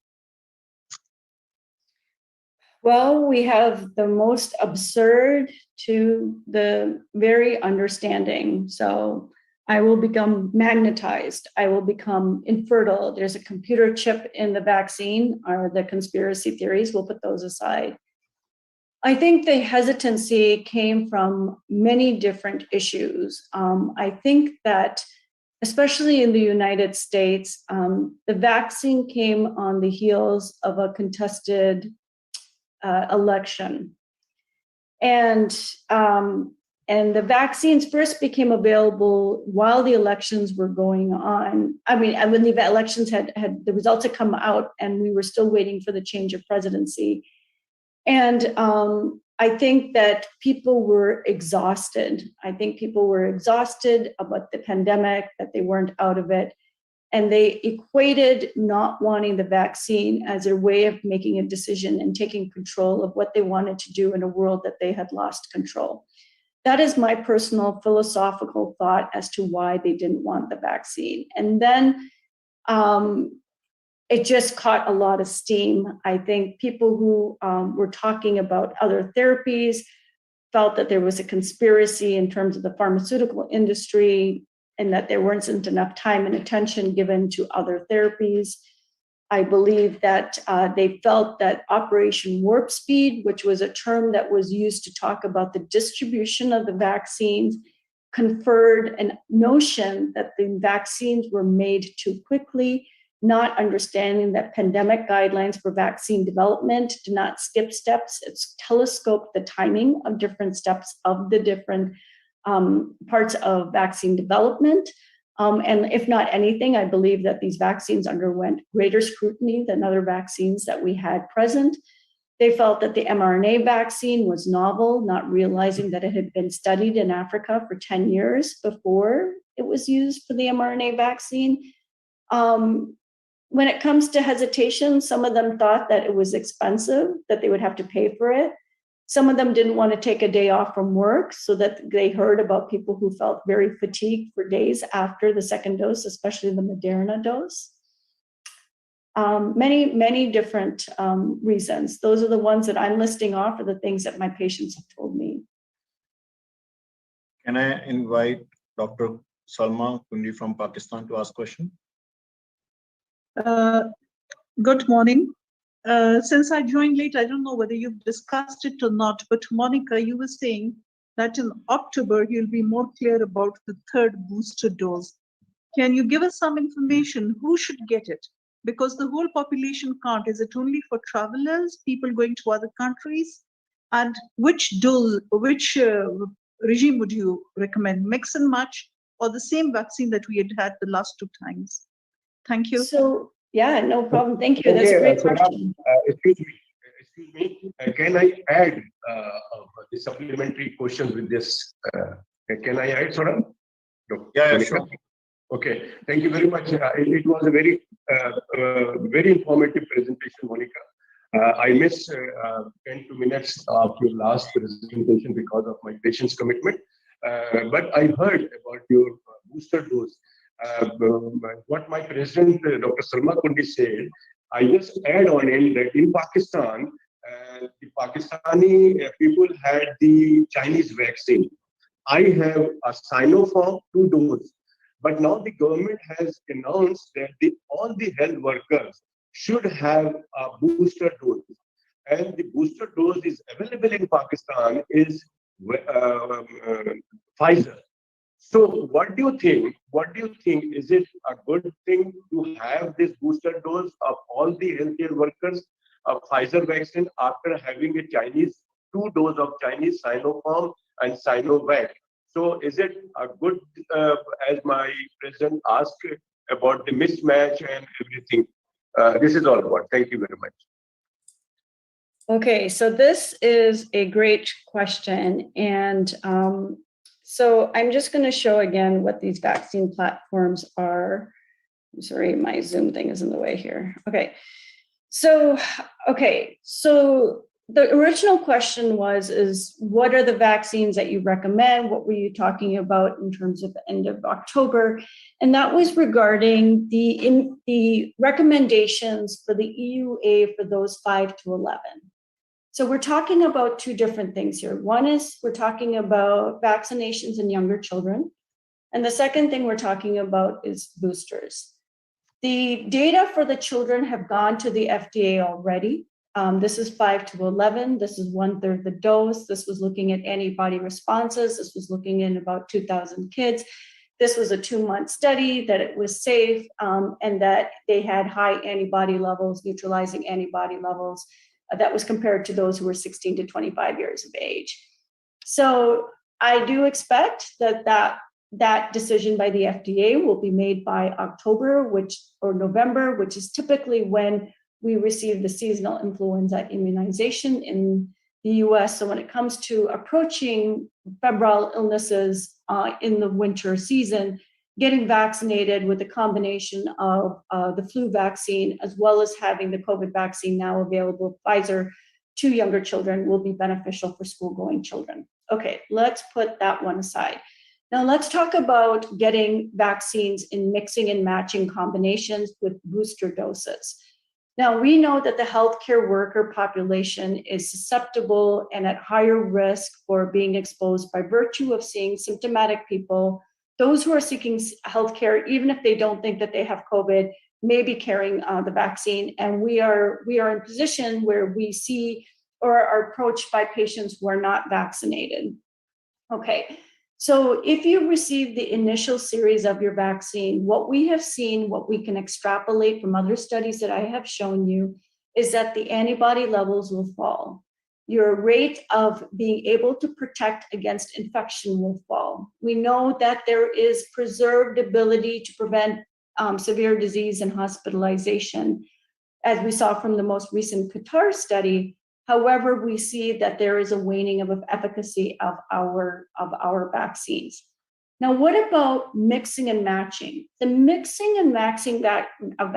Well, we have the most absurd to the very understanding. So I will become magnetized. I will become infertile. There's a computer chip in the vaccine, or the conspiracy theories. We'll put those aside. I think the hesitancy came from many different issues. I think that, especially in the United States, the vaccine came on the heels of a contested election. And the vaccines first became available while the elections were going on. I mean, when the elections had the results had come out, and we were still waiting for the change of presidency. And I think that people were exhausted. I think people were exhausted about the pandemic, that they weren't out of it. And they equated not wanting the vaccine as a way of making a decision and taking control of what they wanted to do in a world that they had lost control. That is my personal philosophical thought as to why they didn't want the vaccine. And then it just caught a lot of steam. I think people who were talking about other therapies felt that there was a conspiracy in terms of the pharmaceutical industry, and that there wasn't enough time and attention given to other therapies. I believe that they felt that Operation Warp Speed, which was a term that was used to talk about the distribution of the vaccines, conferred a notion that the vaccines were made too quickly, not understanding that pandemic guidelines for vaccine development do not skip steps. It's telescope the timing of different steps of the different parts of vaccine development. And if not anything, I believe that these vaccines underwent greater scrutiny than other vaccines that we had present. They felt that the mRNA vaccine was novel, not realizing that it had been studied in Africa for 10 years before it was used for the mRNA vaccine. When it comes to hesitation, some of them thought that it was expensive, that they would have to pay for it. Some of them didn't want to take a day off from work, so that they heard about people who felt very fatigued for days after the second dose, especially the Moderna dose. Many different reasons. Those are the ones that I'm listing off, are the things that my patients have told me. Can I invite Dr. Salma Kundi from Pakistan to ask question? Good morning. Since I joined late, I don't know whether you've discussed it or not, but Monica, you were saying that in October, you'll be more clear about the third booster dose. Can you give us some information? Who should get it? Because the whole population count, is it only for travelers, people going to other countries? And which dose, which regime would you recommend, mix and match, or the same vaccine that we had the last 2 times? Thank you. So, yeah, no problem. Thank you. That's a great question. Excuse me. Can I add the supplementary questions with this? Can I add, Saurabh? Yeah, sure. Okay, thank you very much. It was a very, very informative presentation, Monica. I missed 10 minutes of your last presentation because of my patient's commitment. But I heard about your booster dose. What my president, Dr. Salma Kundi said, I just add on in that in Pakistan, the Pakistani people had the Chinese vaccine. I have a Sinopharm 2 dose. But now the government has announced that all the health workers should have a booster dose. And the booster dose is available in Pakistan is Pfizer. So what do you think? What do you think? Is it a good thing to have this booster dose of all the healthcare workers of Pfizer vaccine after having a Chinese 2 dose of Chinese Sinopharm and Sinovac? So is it a good, as my president asked about the mismatch and everything? This is all about. Thank you very much. Okay, so this is a great question. And so I'm just going to show again what these vaccine platforms are. I'm sorry, my Zoom thing is in the way here. Okay, so the original question is what are the vaccines that you recommend? What were you talking about in terms of the end of October? And that was regarding the recommendations for the EUA for those 5 to 11. So we're talking about 2 different things here. One is we're talking about vaccinations in younger children. And the second thing we're talking about is boosters. The data for the children have gone to the FDA already. This is 5 to 11. This is 1/3 the dose. This was looking at antibody responses. This was looking at about 2,000 kids. This was a 2-month study that it was safe and that they had high antibody levels, neutralizing antibody levels. That was compared to those who were 16 to 25 years of age. So I do expect that decision by the FDA will be made by October, or November, which is typically when we receive the seasonal influenza immunization in the US. So when it comes to approaching febrile illnesses in the winter season, getting vaccinated with a combination of the flu vaccine, as well as having the COVID vaccine now available, Pfizer, to younger children will be beneficial for school-going children. Okay, let's put that one aside. Now let's talk about getting vaccines in mixing and matching combinations with booster doses. Now, we know that the healthcare worker population is susceptible and at higher risk for being exposed by virtue of seeing symptomatic people. Those who are seeking healthcare, even if they don't think that they have COVID, may be carrying the vaccine. And we are in a position where we see or are approached by patients who are not vaccinated. Okay. So if you receive the initial series of your vaccine, what we have seen, what we can extrapolate from other studies that I have shown you, is that the antibody levels will fall. Your rate of being able to protect against infection will fall. We know that there is preserved ability to prevent severe disease and hospitalization, as we saw from the most recent Qatar study. However, we see that there is a waning of efficacy of our vaccines. Now, what about mixing and matching? The mixing and matching of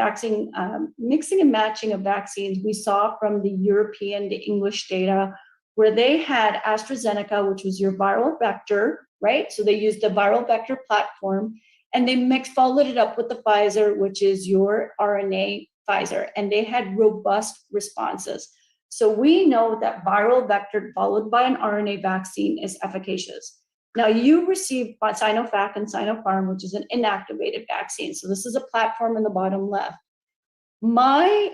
vaccines we saw from the European, the English data, where they had AstraZeneca, which was your viral vector, right? So they used the viral vector platform, and they followed it up with the Pfizer, which is your RNA Pfizer, and they had robust responses. So we know that viral vector followed by an RNA vaccine is efficacious. Now you received Sinovac and Sinopharm, which is an inactivated vaccine. So this is a platform in the bottom left. My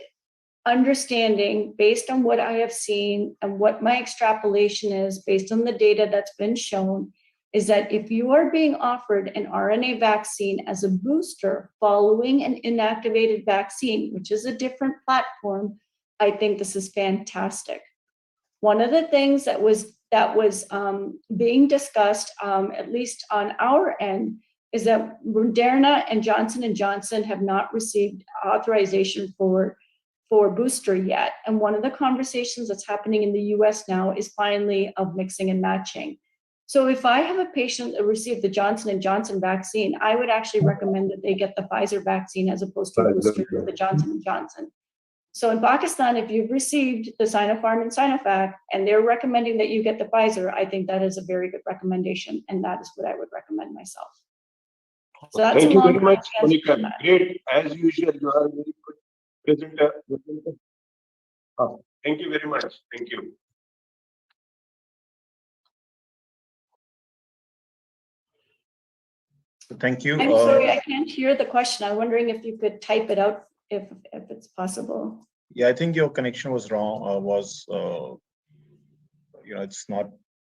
understanding, based on what I have seen and what my extrapolation is, based on the data that's been shown, is that if you are being offered an RNA vaccine as a booster following an inactivated vaccine, which is a different platform, I think this is fantastic. One of the things that was being discussed, at least on our end, is that Moderna and Johnson & Johnson have not received authorization for booster yet. And one of the conversations that's happening in the US now is finally of mixing and matching. So if I have a patient that received the Johnson & Johnson vaccine, I would actually recommend that they get the Pfizer vaccine as opposed to a booster with the Johnson & Johnson. So in Pakistan, if you've received the Sinopharm and Sinovac, and they're recommending that you get the Pfizer, I think that is a very good recommendation, and that is what I would recommend myself. So that's Thank a you long very much, answer to Monica. that. Great. As usual, you are a very good presenter. Thank you very much. Thank you. Thank you. I'm sorry, I can't hear the question. I'm wondering if you could type it out if it's possible. Yeah, I think your connection was wrong. It's not,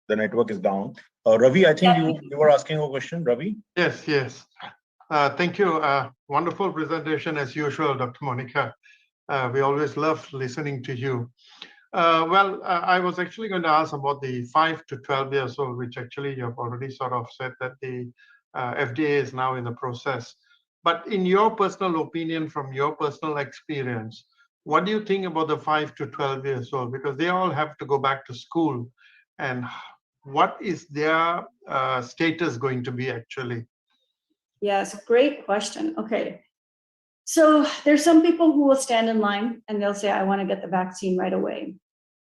the network is down. Ravi, I think you were asking a question, Ravi? Yes. Thank you. Wonderful presentation as usual, Dr. Monica. We always love listening to you. I was actually going to ask about the 5 to 12 years old, which actually you've already sort of said that the FDA is now in the process. But in your personal opinion, from your personal experience, what do you think about the 5 to 12 years old? Because they all have to go back to school. And what is their status going to be actually? Yes, great question. Okay. So there's some people who will stand in line and they'll say, I want to get the vaccine right away.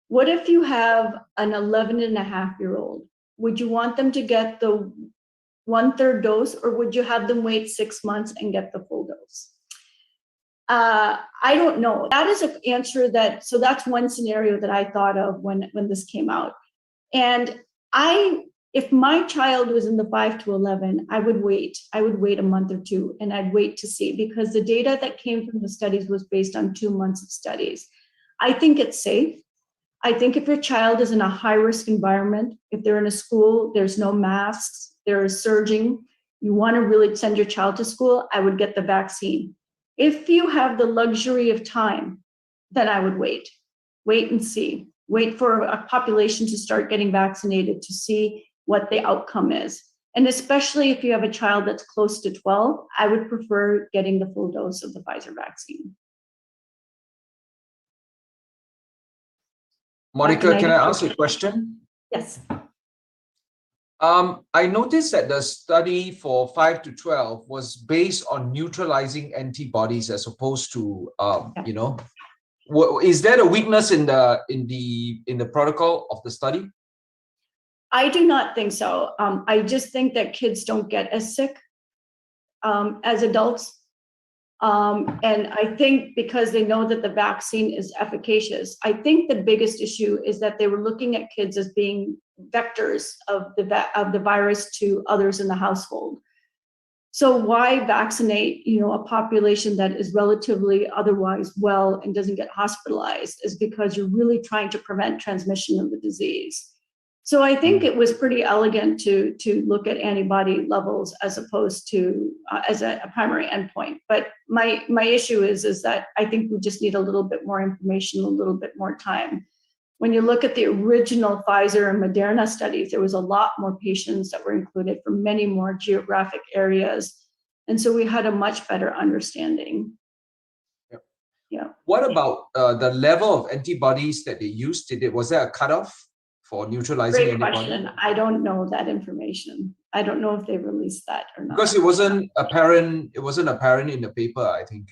What if you have an 11-and-a-half-year-old? Would you want them to get the 1/3 dose, or would you have them wait 6 months and get the full dose? I don't know. That is an answer so that's one scenario that I thought of when this came out. And if my child was in the 5 to 11, I would wait. I would wait a month or two, and I'd wait to see, because the data that came from the studies was based on 2 months of studies. I think it's safe. I think if your child is in a high-risk environment, if they're in a school, there's no masks, there is surging, you want to really send your child to school, I would get the vaccine. If you have the luxury of time, then I would wait and see. Wait for a population to start getting vaccinated to see what the outcome is. And especially if you have a child that's close to 12, I would prefer getting the full dose of the Pfizer vaccine. Monica, can I ask a question? Yes. I noticed that the study for 5 to 12 was based on neutralizing antibodies as opposed to, is there a weakness in the protocol of the study? I do not think so. I just think that kids don't get as sick as adults. And I think because they know that the vaccine is efficacious. I think the biggest issue is that they were looking at kids as being vectors of the virus to others in the household. So why vaccinate, a population that is relatively otherwise well and doesn't get hospitalized, is because you're really trying to prevent transmission of the disease. So I think it was pretty elegant to look at antibody levels as opposed to as a primary endpoint. But my issue is that I think we just need a little bit more information, a little bit more time. When you look at the original Pfizer and Moderna studies, there was a lot more patients that were included from many more geographic areas. And so we had a much better understanding. Yep. Yeah. What about the level of antibodies that they used? Was there a cutoff for neutralizing antibodies? Great question. I don't know that information. I don't know if they released that or not. Because it wasn't apparent. It wasn't apparent in the paper, I think.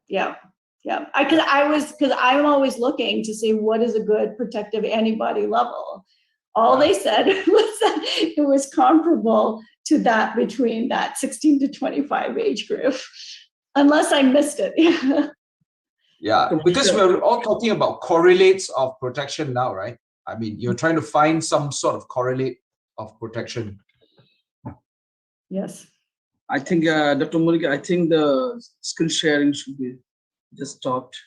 Yeah. Because I'm always looking to see what is a good protective antibody level. All they said was that it was comparable to that between that 16 to 25 age group, unless I missed it. Yeah, because we're all talking about correlates of protection now, right? I mean, you're trying to find some sort of correlate of protection. Yes. I think, Dr. Monica, I think the skill sharing should be just talked.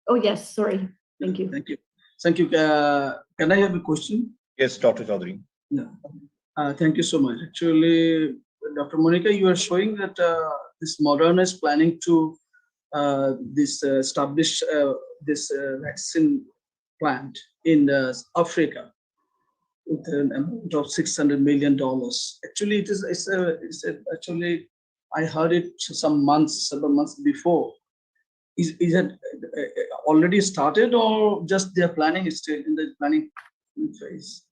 Oh, yes, sorry. Thank you. Thank you. Thank you. Can I have a question? Yes, Dr. Chaudhary. Yeah. Thank you so much. Actually, Dr. Monica, you are showing that this Moderna is planning to establish this vaccine plant in Africa with an amount of $600 million. Actually, actually, I heard it several months before. Is it already started, or just they're planning? Is still in the planning phase?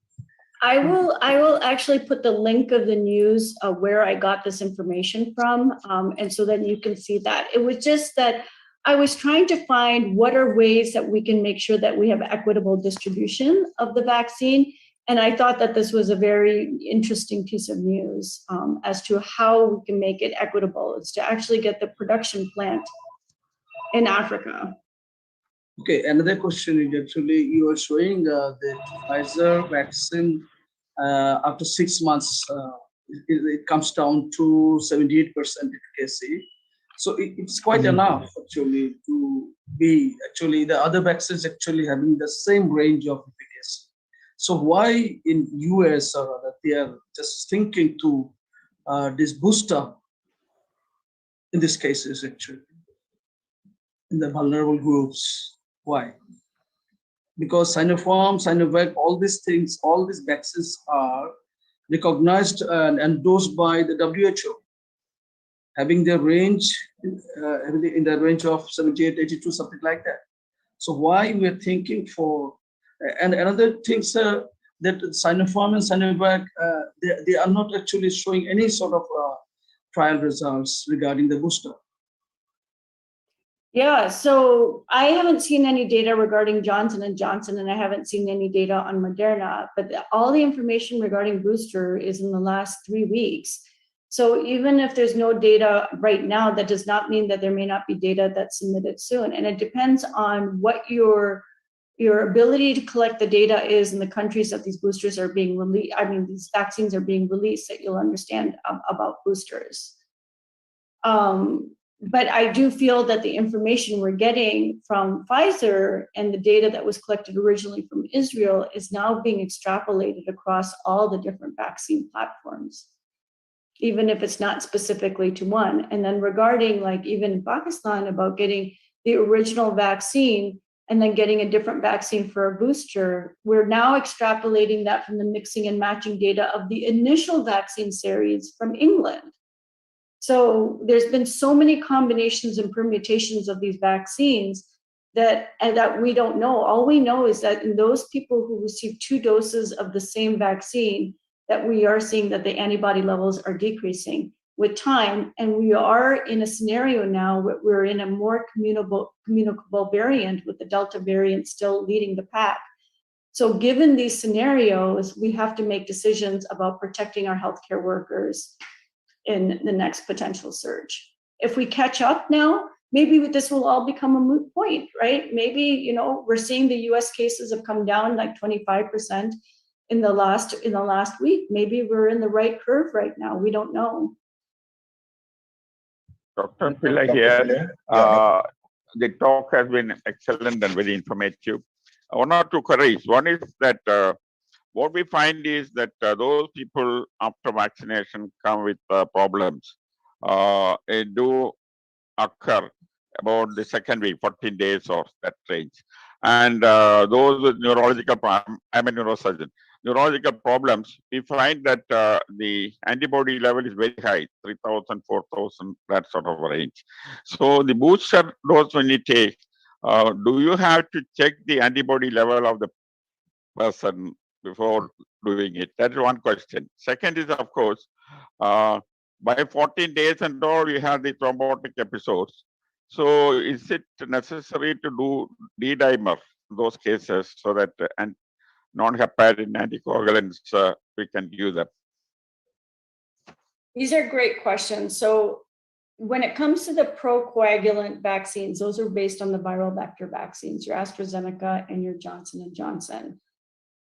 I will actually put the link of the news where I got this information from, and so that you can see that. It was just that I was trying to find what are ways that we can make sure that we have equitable distribution of the vaccine. And I thought that this was a very interesting piece of news as to how we can make it equitable. It's to actually get the production plant in Africa. Okay, another question is actually you are showing the Pfizer vaccine after 6 months, it comes down to 78% efficacy. So it's quite enough actually to be actually the other vaccines actually having the same range of efficacy. So why in US they are just thinking to this booster in this case is actually in the vulnerable groups? Why? Because Sinopharm, Sinovac, all these things, all these vaccines are recognized and endorsed by the WHO, having their range in the range of 78, 82, something like that. So why we're thinking for, and another thing, sir, that Sinopharm and Sinovac, they are not actually showing any sort of trial results regarding the booster. Yeah, so I haven't seen any data regarding Johnson & Johnson, and I haven't seen any data on Moderna, but all the information regarding booster is in the last 3 weeks. So even if there's no data right now, that does not mean that there may not be data that's submitted soon. And it depends on what your ability to collect the data is in the countries that these boosters are being released. I mean, these vaccines are being released, that you'll understand about boosters. But I do feel that the information we're getting from Pfizer and the data that was collected originally from Israel is now being extrapolated across all the different vaccine platforms, even if it's not specifically to one. And then regarding like even in Pakistan about getting the original vaccine and then getting a different vaccine for a booster, we're now extrapolating that from the mixing and matching data of the initial vaccine series from England. So there's been so many combinations and permutations of these vaccines that we don't know. All we know is that in those people who receive 2 doses of the same vaccine, that we are seeing that the antibody levels are decreasing with time. And we are in a scenario now where we're in a more communicable variant, with the Delta variant still leading the pack. So given these scenarios, we have to make decisions about protecting our healthcare workers in the next potential surge. If we catch up now, maybe this will all become a moot point, right? Maybe, we're seeing the US cases have come down like 25% in the last week. Maybe we're in the right curve right now. We don't know. Dr. Pillai here. The talk has been excellent and very informative. One or two queries. One is that what we find is that those people after vaccination come with problems. It do occur about the second week, 14 days or that range. And those with neurological problems, I'm a neurosurgeon, neurological problems, we find that the antibody level is very high, 3,000, 4,000, that sort of range. So the booster dose when you take, do you have to check the antibody level of the person before doing it? That is one question. Second is, of course, by 14 days and all, you have the thrombotic episodes. So is it necessary to do D-dimer in those cases so that and non-heparin anticoagulants, we can use them? These are great questions. So when it comes to the procoagulant vaccines, those are based on the viral vector vaccines, your AstraZeneca and your Johnson & Johnson.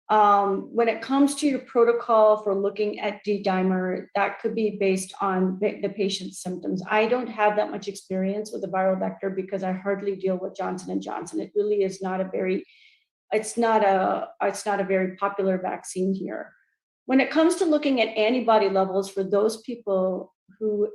When it comes to your protocol for looking at D-dimer, that could be based on the patient's symptoms. I don't have that much experience with the viral vector because I hardly deal with Johnson & Johnson. It really is not a very, it's not a very popular vaccine here. When it comes to looking at antibody levels for those people who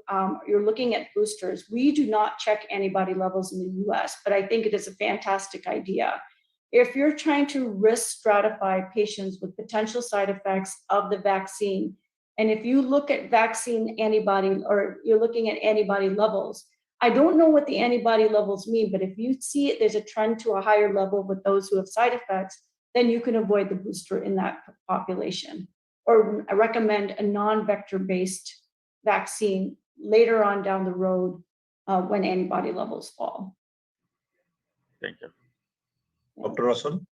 you're looking at boosters, we do not check antibody levels in the US, but I think it is a fantastic idea. If you're trying to risk stratify patients with potential side effects of the vaccine, and if you look at vaccine antibody, or you're looking at antibody levels, I don't know what the antibody levels mean, but if you see it, there's a trend to a higher level with those who have side effects, then you can avoid the booster in that population. Or I recommend a non-vector-based vaccine later on down the road when antibody levels fall. Thank you. Dr. Russell?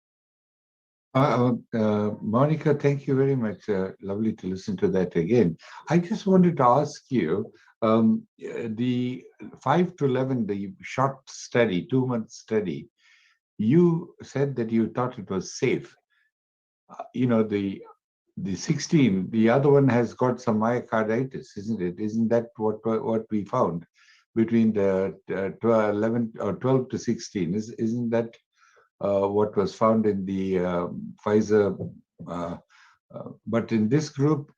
Monica, thank you very much. Lovely to listen to that again. I just wanted to ask you, the 5 to 11, the short study, 2-month study, you said that you thought it was safe. The 16, the other one has got some myocarditis, isn't it? Isn't that what we found between the 12 to 16? Isn't that what was found in the Pfizer? But in this group,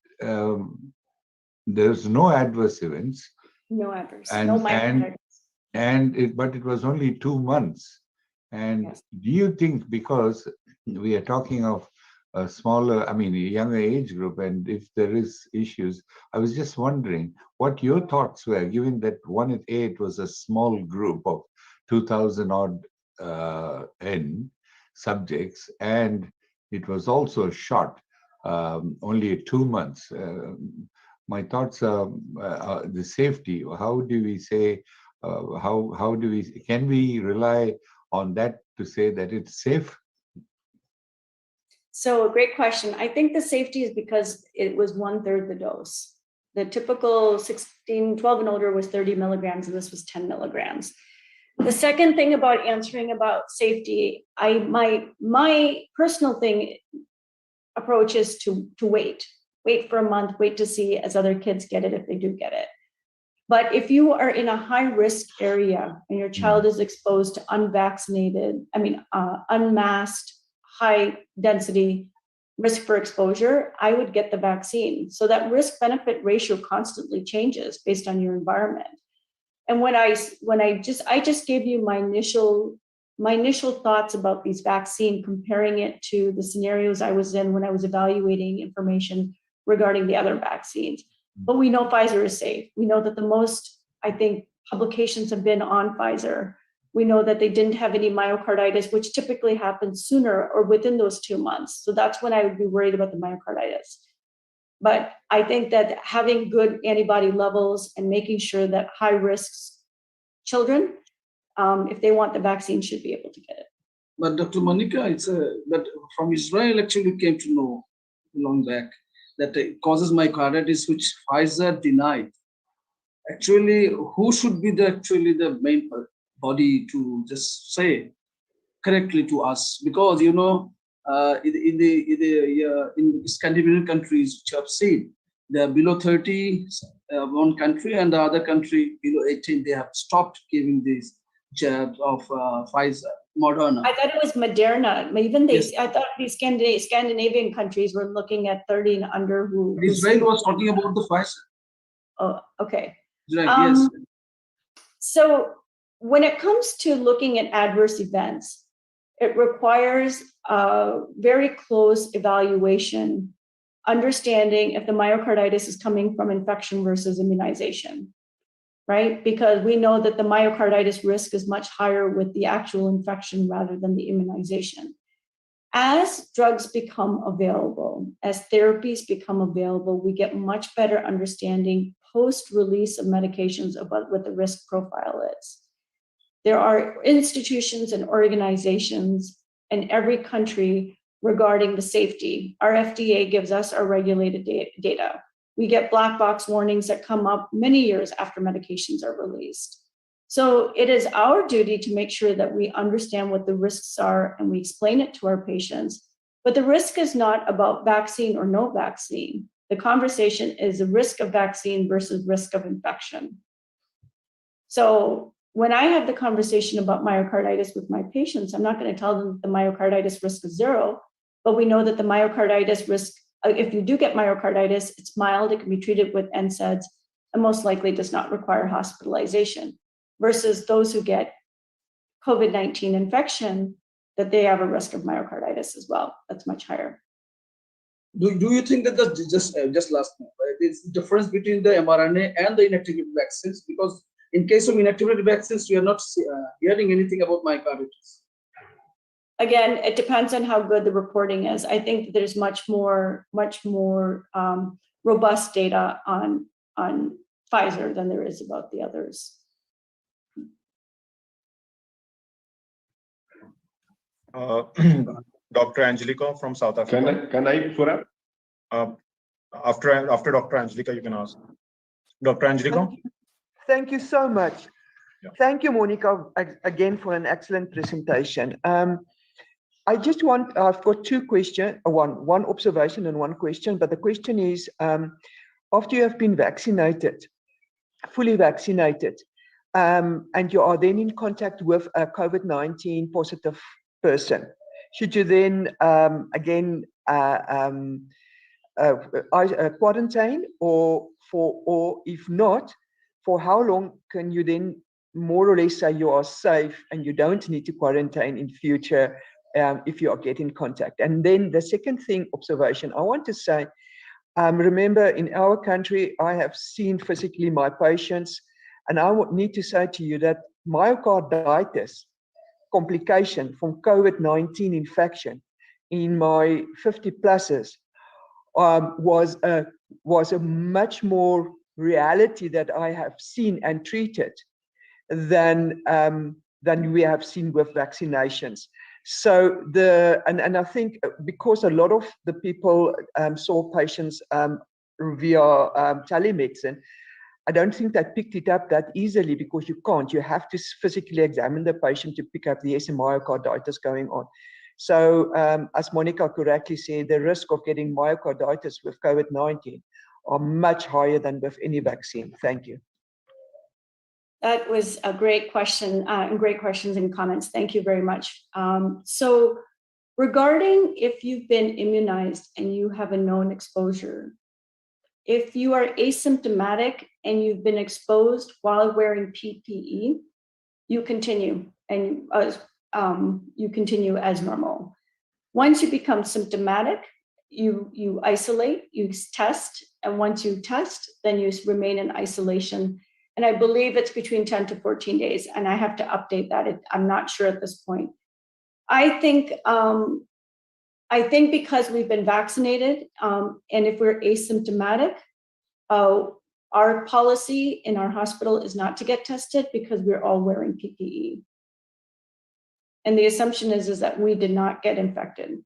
there's no adverse events. No adverse, no myocarditis. But it was only 2 months. And yes. Do you think, because we are talking of a smaller, a younger age group, and if there is issues, I was just wondering what your thoughts were, given that 1-8 was a small group of 2,000 odd N subjects, and it was also shot only 2 months. My thoughts are the safety. How do we say? Can we rely on that to say that it's safe? So, a great question. I think the safety is because it was 1/3 the dose. The typical 12 and older was 30 milligrams, and this was 10 milligrams. The second thing about answering about safety, my personal approach is to wait for a month, wait to see as other kids get it if they do get it. But if you are in a high risk area and your child is exposed to unmasked, high density risk for exposure, I would get the vaccine. So that risk benefit ratio constantly changes based on your environment. And I just gave you my initial thoughts about these vaccines, comparing it to the scenarios I was in when I was evaluating information regarding the other vaccines. But we know Pfizer is safe. We know that the most, publications have been on Pfizer. We know that they didn't have any myocarditis, which typically happens sooner or within those 2 months. So that's when I would be worried about the myocarditis. But I think that having good antibody levels and making sure that high risk children, if they want the vaccine, should be able to get it. But Dr. Monica, but from Israel actually came to know long back that it causes myocarditis, which Pfizer denied. Actually, who should be the main body to just say correctly to us? Because in the Scandinavian countries, which I've seen, they're below 30, one country, and the other country below 18. They have stopped giving these jabs of Pfizer, Moderna. I thought it was Moderna. Even Yes. I thought these Scandinavian countries were looking at 30 and under. Israel was talking about the Pfizer. Oh, okay. Israel, yes. So when it comes to looking at adverse events, it requires a very close evaluation, understanding if the myocarditis is coming from infection versus immunization, right? Because we know that the myocarditis risk is much higher with the actual infection rather than the immunization. As drugs become available, as therapies become available, we get much better understanding post-release of medications about what the risk profile is. There are institutions and organizations in every country regarding the safety. Our FDA gives us our regulated data. We get black box warnings that come up many years after medications are released. So it is our duty to make sure that we understand what the risks are and we explain it to our patients But the risk is not about vaccine or no vaccine. The conversation is the risk of vaccine versus risk of infection. So when I have the conversation about myocarditis with my patients, I'm not going to tell them the myocarditis risk is 0, but we know that the myocarditis risk, if you do get myocarditis, it's mild, it can be treated with NSAIDs, and most likely does not require hospitalization, versus those who get COVID-19 infection, that they have a risk of myocarditis as well. That's much higher. Do you think that just last month, right, there's difference between the mRNA and the inactivated vaccines? Because in case of inactivated vaccines, we are not hearing anything about myocarditis. Again, it depends on how good the reporting is. I think there's much more robust data on Pfizer than there is about the others. Dr. Angelica from South Africa. Can I put up? After Dr. Angelica, you can ask. Dr. Angelica? Thank you so much. Yeah. Thank you, Monica, again for an excellent presentation. I just want, I've got two questions, one observation and one question, but the question is, after you have been vaccinated, fully vaccinated, and you are then in contact with a COVID-19 positive person, should you then again quarantine, or if not, for how long can you then more or less say you are safe and you don't need to quarantine in future if you are getting contact? And then the second thing, observation, I want to say, remember in our country, I have seen physically my patients, and I need to say to you that myocarditis complication from COVID-19 infection in my 50 pluses was a much more reality that I have seen and treated than we have seen with vaccinations. So and I think because a lot of the people saw patients via telemedicine, I don't think they picked it up that easily, because you can't. You have to physically examine the patient to pick up the myocarditis going on. So as Monica correctly said, the risk of getting myocarditis with COVID-19 are much higher than with any vaccine. Thank you. That was a great question and great questions and comments. Thank you very much. So regarding if you've been immunized and you have a known exposure, if you are asymptomatic and you've been exposed while wearing PPE, you continue and you continue as normal. Once you become symptomatic, you isolate, you test, and once you test, then you remain in isolation. And I believe it's between 10 to 14 days, and I have to update that. I'm not sure at this point. I think because we've been vaccinated, and if we're asymptomatic, our policy in our hospital is not to get tested because we're all wearing PPE. And the assumption is that we did not get infected.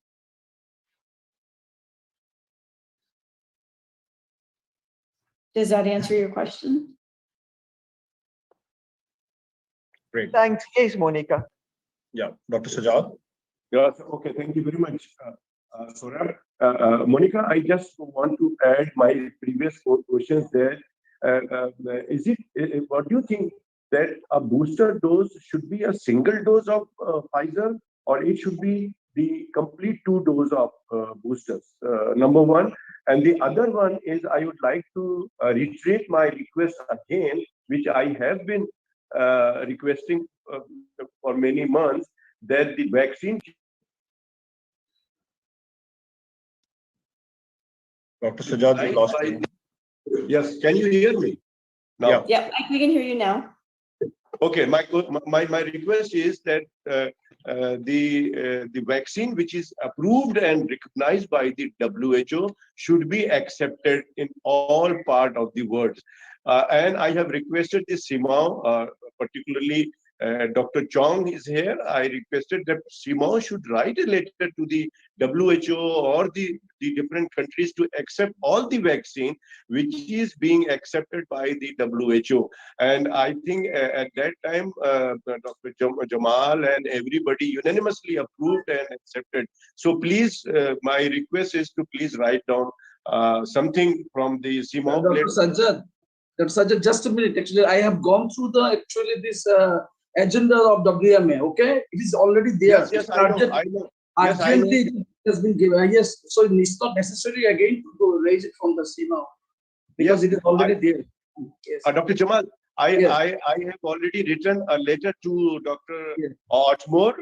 Does that answer your question? Great. Thanks. Yes, Monica. Yeah, Dr. Sajad. Yes, okay, thank you very much, Saurabh. Monica, I just want to add my previous questions there. What do you think, that a booster dose should be a single dose of Pfizer, or it should be the complete 2 doses of boosters? Number one. And the other one is, I would like to reiterate my request again, which I have been requesting for many months, that the vaccine. Dr. Sajad, you lost me. Yes, can you hear me now? Yeah, we can hear you now. Okay, my request is that the vaccine which is approved and recognized by the WHO should be accepted in all part of the world. And I have requested the CMAAO, particularly Dr. Chong is here. I requested that CMAAO should write a letter to the WHO or the different countries to accept all the vaccine which is being accepted by the WHO. And I think at that time, Dr. Jamal and everybody unanimously approved and accepted. So please, my request is to please write down something from the CMAAO. Dr. Sajjad, just a minute. Actually, I have gone through this agenda of WMA. Okay, it is already there. Yes, I know. Yes, I know. Urgently, it has been given. Yes, so it's not necessary again to raise it from the CMAAO because it is already there. Yes. Dr. Jamal, I have already written a letter to Dr. Otmore,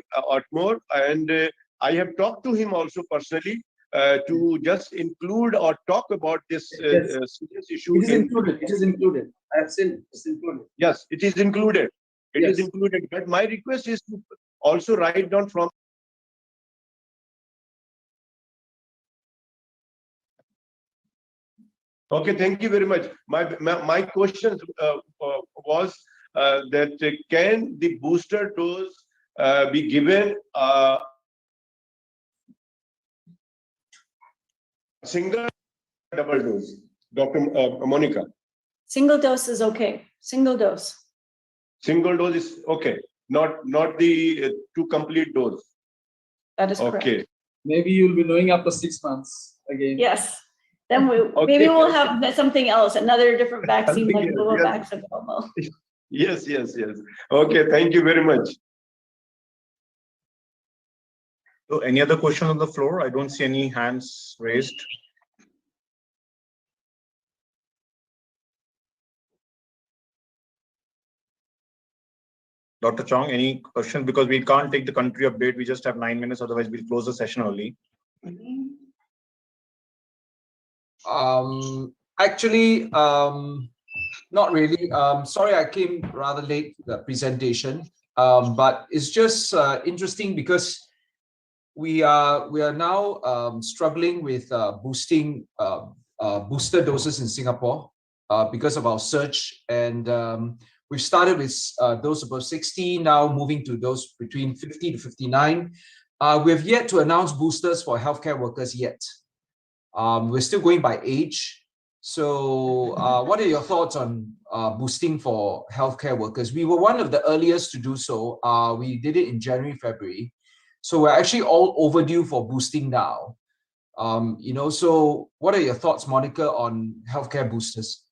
and I have talked to him also personally to just include or talk about this serious issue. It is included. It is included. I have seen it's included. Yes, it is included. It is included. But my request is to also write down from. Okay, thank you very much. My question was that can the booster dose be given single or double dose, Dr. Monica? Single dose is okay. Single dose. Single dose is okay. Not the 2 complete dose. That is correct. Okay. Maybe you'll be knowing after 6 months again. Yes. Then maybe we'll have something else, another different vaccine like Novavax available. Yes. Okay, thank you very much. So any other question on the floor? I don't see any hands raised. Dr. Chong, any questions? Because we can't take the country update. We just have 9 minutes. Otherwise, we'll close the session early. Actually, not really. Sorry, I came rather late to the presentation. But it's just interesting because we are now struggling with boosting booster doses in Singapore because of our surge, and we've started with those above 60, now moving to those between 50 to 59. We have yet to announce boosters for healthcare workers yet. We're still going by age. So what are your thoughts on boosting for healthcare workers? We were one of the earliest to do so. We did it in January, February. So we're actually all overdue for boosting now. So what are your thoughts, Monica, on healthcare boosters?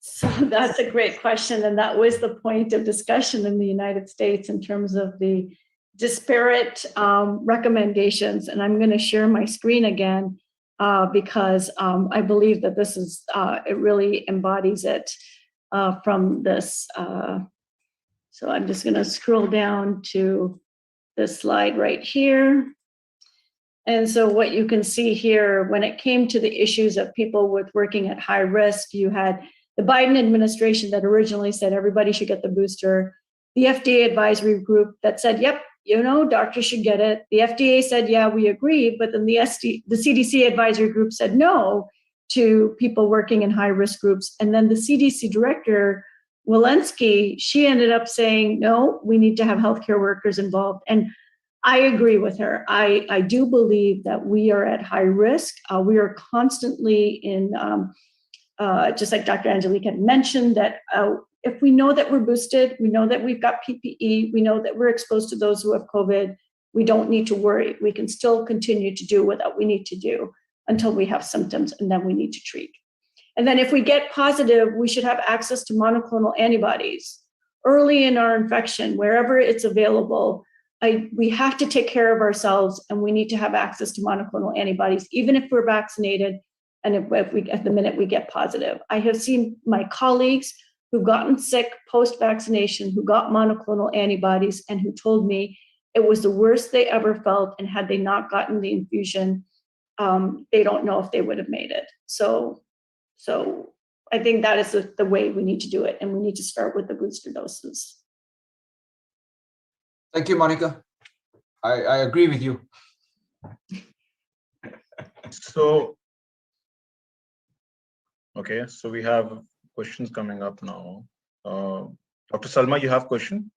So that's a great question. And that was the point of discussion in the United States in terms of the disparate recommendations. And I'm going to share my screen again because I believe that this is, it really embodies it from this. So I'm just going to scroll down to this slide right here. And so what you can see here, when it came to the issues of people with working at high risk, you had the Biden administration that originally said everybody should get the booster, the FDA advisory group that said, yep, doctors should get it. The FDA said, yeah, we agree. But then the CDC advisory group said no to people working in high risk groups. And then the CDC director, Walensky, she ended up saying, no, we need to have healthcare workers involved. And I agree with her. I do believe that we are at high risk. We are constantly in, just like Dr. Angelique had mentioned, that if we know that we're boosted, we know that we've got PPE, we know that we're exposed to those who have COVID, we don't need to worry. We can still continue to do what we need to do until we have symptoms, and then we need to treat. And then if we get positive, we should have access to monoclonal antibodies early in our infection, wherever it's available. We have to take care of ourselves, and we need to have access to monoclonal antibodies, even if we're vaccinated and if we, at the minute we get positive. I have seen my colleagues who've gotten sick post-vaccination, who got monoclonal antibodies, and who told me it was the worst they ever felt, and had they not gotten the infusion, they don't know if they would have made it. So I think that is the way we need to do it, and we need to start with the booster doses. Thank you, Monica. I agree with you. So, okay, so we have questions coming up now. Dr. Salma, you have a question?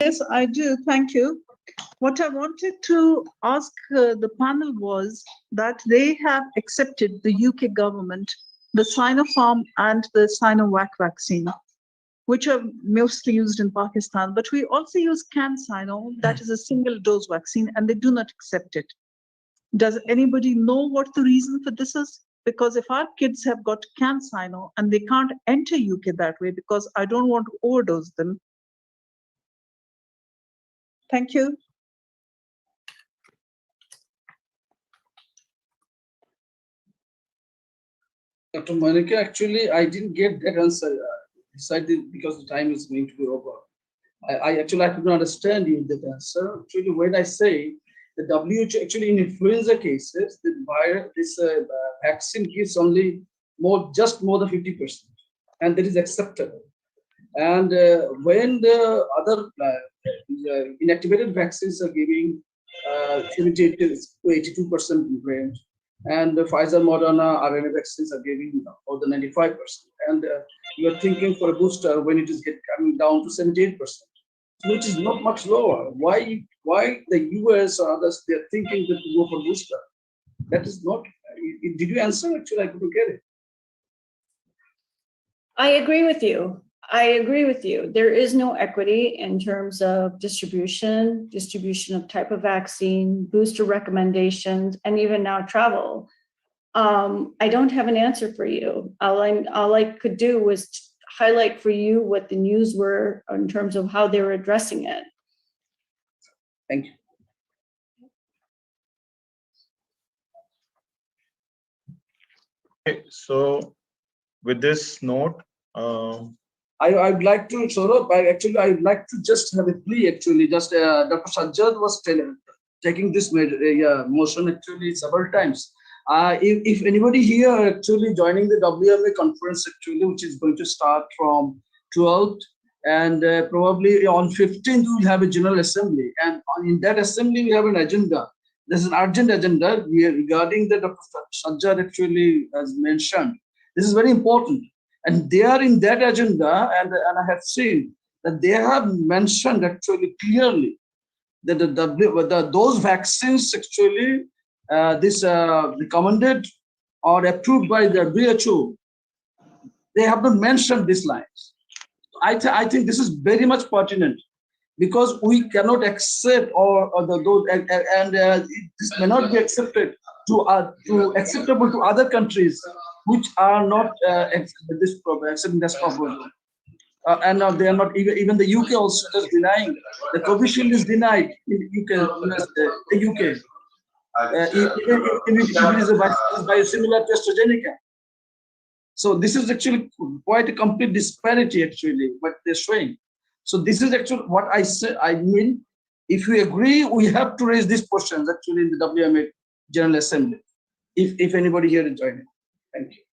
Yes, I do. Thank you. What I wanted to ask the panel was that they have accepted, the UK government, the Sinopharm and the Sinovac vaccine, which are mostly used in Pakistan. But we also use CanSino, that is a single dose vaccine, and they do not accept it. Does anybody know what the reason for this is? Because if our kids have got CanSino and they can't enter UK that way, because I don't want to overdose them. Thank you. Dr. Monica, actually, I didn't get that answer. Decided because the time is going to be over. I could not understand you that answer. Actually, when I say the WHO, actually in influenza cases, the virus, this vaccine gives only just more than 50%, and that is acceptable. And when the other inactivated vaccines are giving 78 to 82% range, and the Pfizer, Moderna, Rna vaccines are giving more than 95%. And you are thinking for a booster when it is coming down to 78%, which is not much lower. Why the US or others, they are thinking that to go for booster? That is not, did you answer? Actually, I couldn't get it. I agree with you. There is no equity in terms of distribution of type of vaccine, booster recommendations, and even now travel. I don't have an answer for you. All I could do was highlight for you what the news were in terms of how they were addressing it. Thank you. Okay, so with this note, I'd like to, Saurabh, I would like to just have a plea, actually. Just Dr. Sajjad was taking this motion actually several times. If anybody here actually joining the WMA conference actually, which is going to start from 12th, and probably on 15th we'll have a general assembly, and in that assembly we have an agenda. There's an urgent agenda regarding the Dr. Sajjad actually has mentioned. This is very important. And they are in that agenda, and I have seen that they have mentioned actually clearly that those vaccines actually recommended or approved by the WHO, they have not mentioned these lines. I think this is very much pertinent, because we cannot accept this may not be accepted acceptable to other countries which are not accepting this proposal. And now they are not, even the UK also is denying. The Covishield is denied in the UK. Even if it is a biosimilar to AstraZeneca. So this is actually quite a complete disparity actually, what they're showing. So this is actually what I said. I mean, if we agree, we have to raise these questions actually in the WMA General Assembly. If anybody here is joining. Thank you.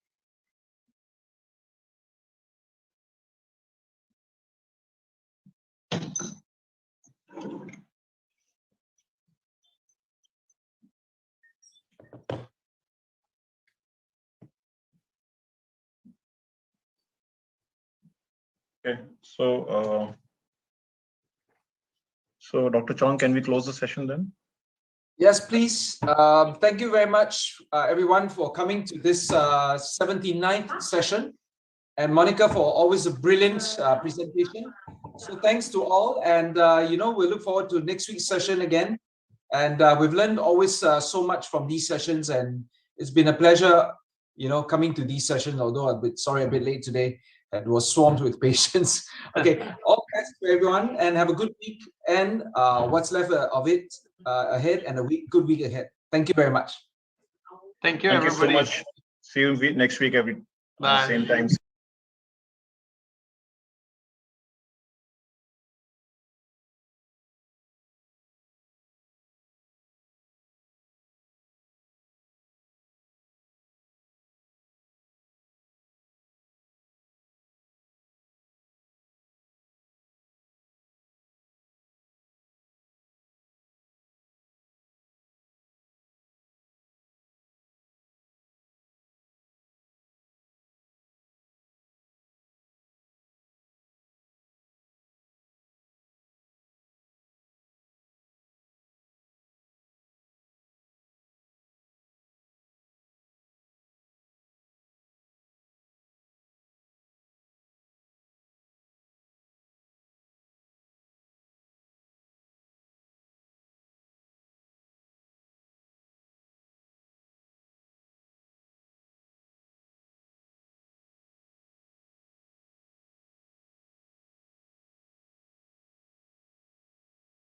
okay, so Dr. Chong, can we close the session then? Yes, please. Thank you very much, everyone, for coming to this 79th session. And Monica, for always a brilliant presentation. So thanks to all. And, we look forward to next week's session again. And we've learned always so much from these sessions. And it's been a pleasure, coming to these sessions, although a bit late today. It was swamped with patients. Okay, all the best to everyone, and have a good week and what's left of it ahead, and good week ahead. Thank you very much. Thank you, Thank everybody. you so much. See you next week, same time.